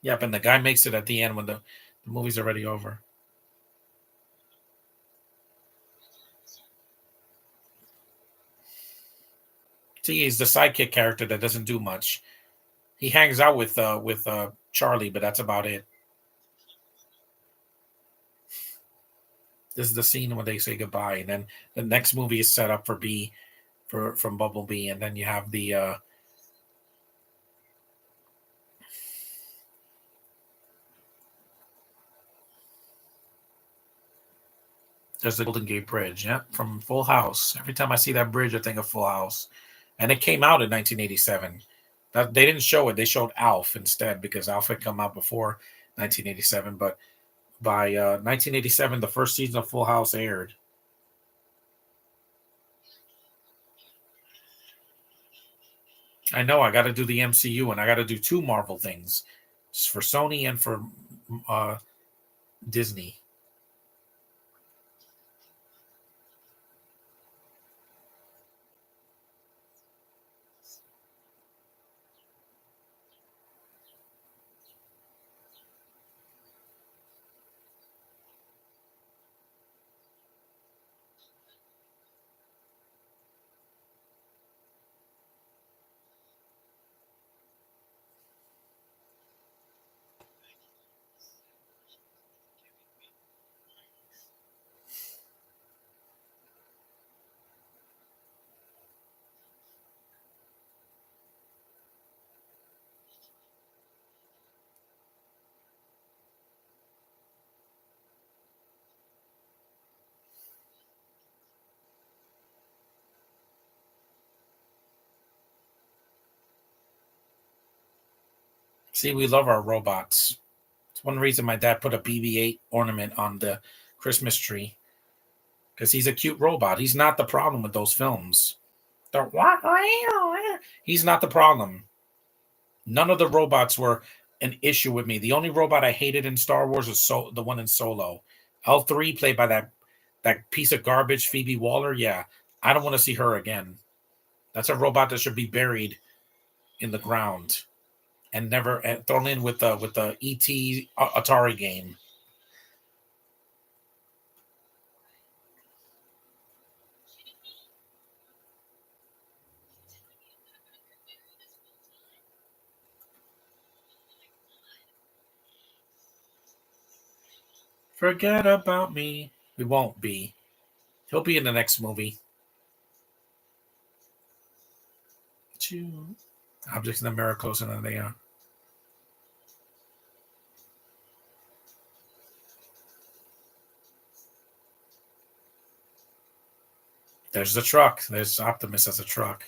S1: Yep, and the guy makes it at the end when the movie's already over. See, he's the sidekick character that doesn't do much. He hangs out with Charlie, but that's about it. This is the scene when they say goodbye, and then the next movie is set up for B for from Bumblebee, and then you have the there's the Golden Gate Bridge, yeah, from Full House. Every time I see that bridge, I think of Full House, and it came out in 1987. That they didn't show it; they showed Alf instead because Alf had come out before 1987. But by 1987, the first season of Full House aired. I know I got to do the MCU and I got to do two Marvel things for Sony and for uh, Disney. See, we love our robots. It's one reason my dad put a BB-8 ornament on the Christmas tree because he's a cute robot. He's not the problem with those films. He's not the problem. None of the robots were an issue with me. The only robot I hated in Star Wars is the one in Solo. L3 played by that piece of garbage Phoebe Waller. Yeah, I don't want to see her again. That's a robot that should be buried in the ground and never thrown in with the ET Atari game. Forget about me. We won't be. He'll be in the next movie. Two objects in the mirror closer than they are. There's the truck. There's Optimus as a truck.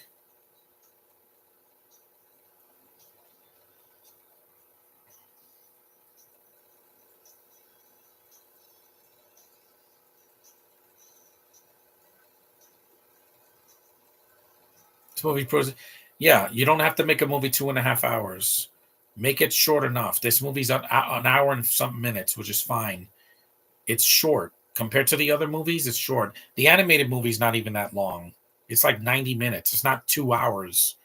S1: This movie proves, yeah, you don't have to make a movie 2.5 hours. Make it short enough. This movie's an hour and some minutes, which is fine. It's short compared to the other movies. It's short. The animated movie's not even that long. It's like 90 minutes. It's not 2 hours.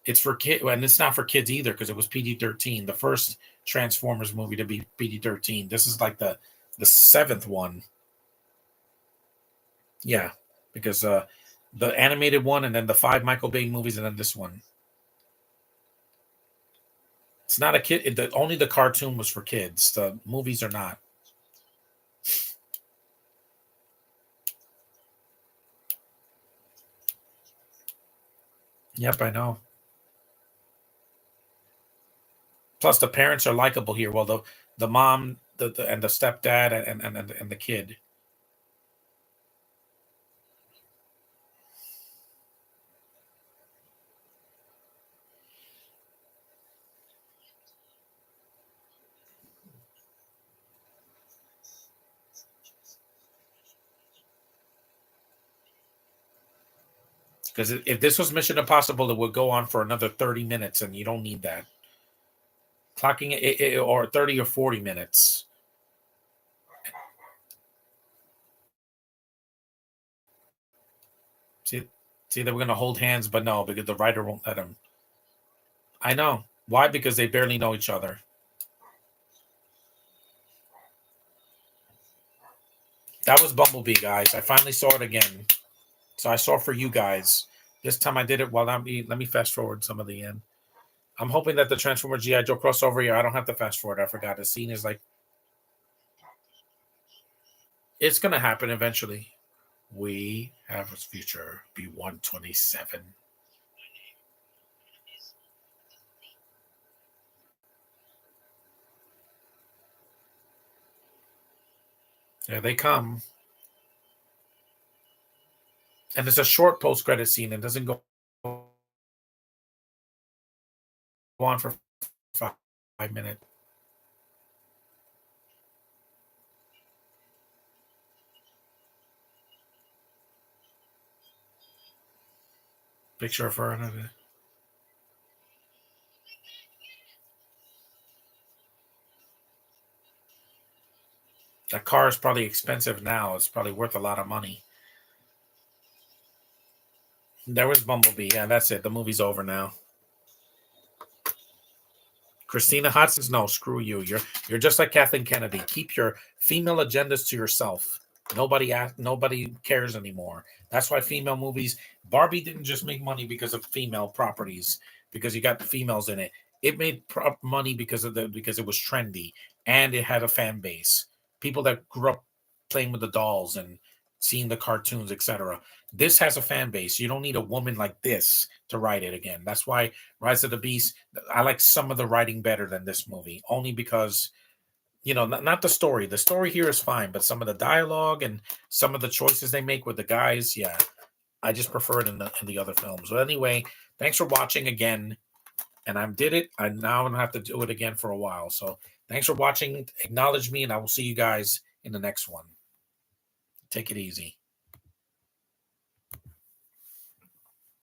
S1: It's for kids, and it's not for kids either because it was PG-13. The first Transformers movie to be PG-13. This is like the seventh one. Yeah, because the animated one, and then the five Michael Bay movies, and then this one. It's not a kid. Only the cartoon was for kids. The movies are not. Yep, I know. Plus, the parents are likable here. Well, the mom, and the stepdad, and the kid. Because if this was Mission Impossible, it would go on for another 30 minutes, and you don't need that. Clocking it or 30 or 40 minutes. See, they were going to hold hands, but no, because the writer won't let him. I know. Why? Because they barely know each other. That was Bumblebee, guys. I finally saw it again. So I saw for you guys. This time I did it while let me fast forward some of the end. I'm hoping that the Transformer G.I. Joe crossover here, I don't have to fast forward. I forgot. The scene is like, it's going to happen eventually. We have a future. B127. There they come. And it's a short post-credit scene. It doesn't go on for 5 minutes. Picture of her. That car is probably expensive now. It's probably worth a lot of money. There was Bumblebee. Yeah, that's it. The movie's over now. Christina Hodson, no, screw you. You're just like Kathleen Kennedy. Keep your female agendas to yourself. Nobody cares anymore. That's why female movies. Barbie didn't just make money because of female properties, because you got the females in it. It made money because it was trendy and it had a fan base. People that grew up playing with the dolls and seeing the cartoons, etc. This has a fan base. You don't need a woman like this to write it again. That's why Rise of the Beast, I like some of the writing better than this movie, only because, not the story. The story here is fine, but some of the dialogue and some of the choices they make with the guys, yeah, I just prefer it in the other films. So anyway, thanks for watching again. And I did it. I now don't have to do it again for a while. So thanks for watching. Acknowledge me, and I will see you guys in the next one. Take it easy.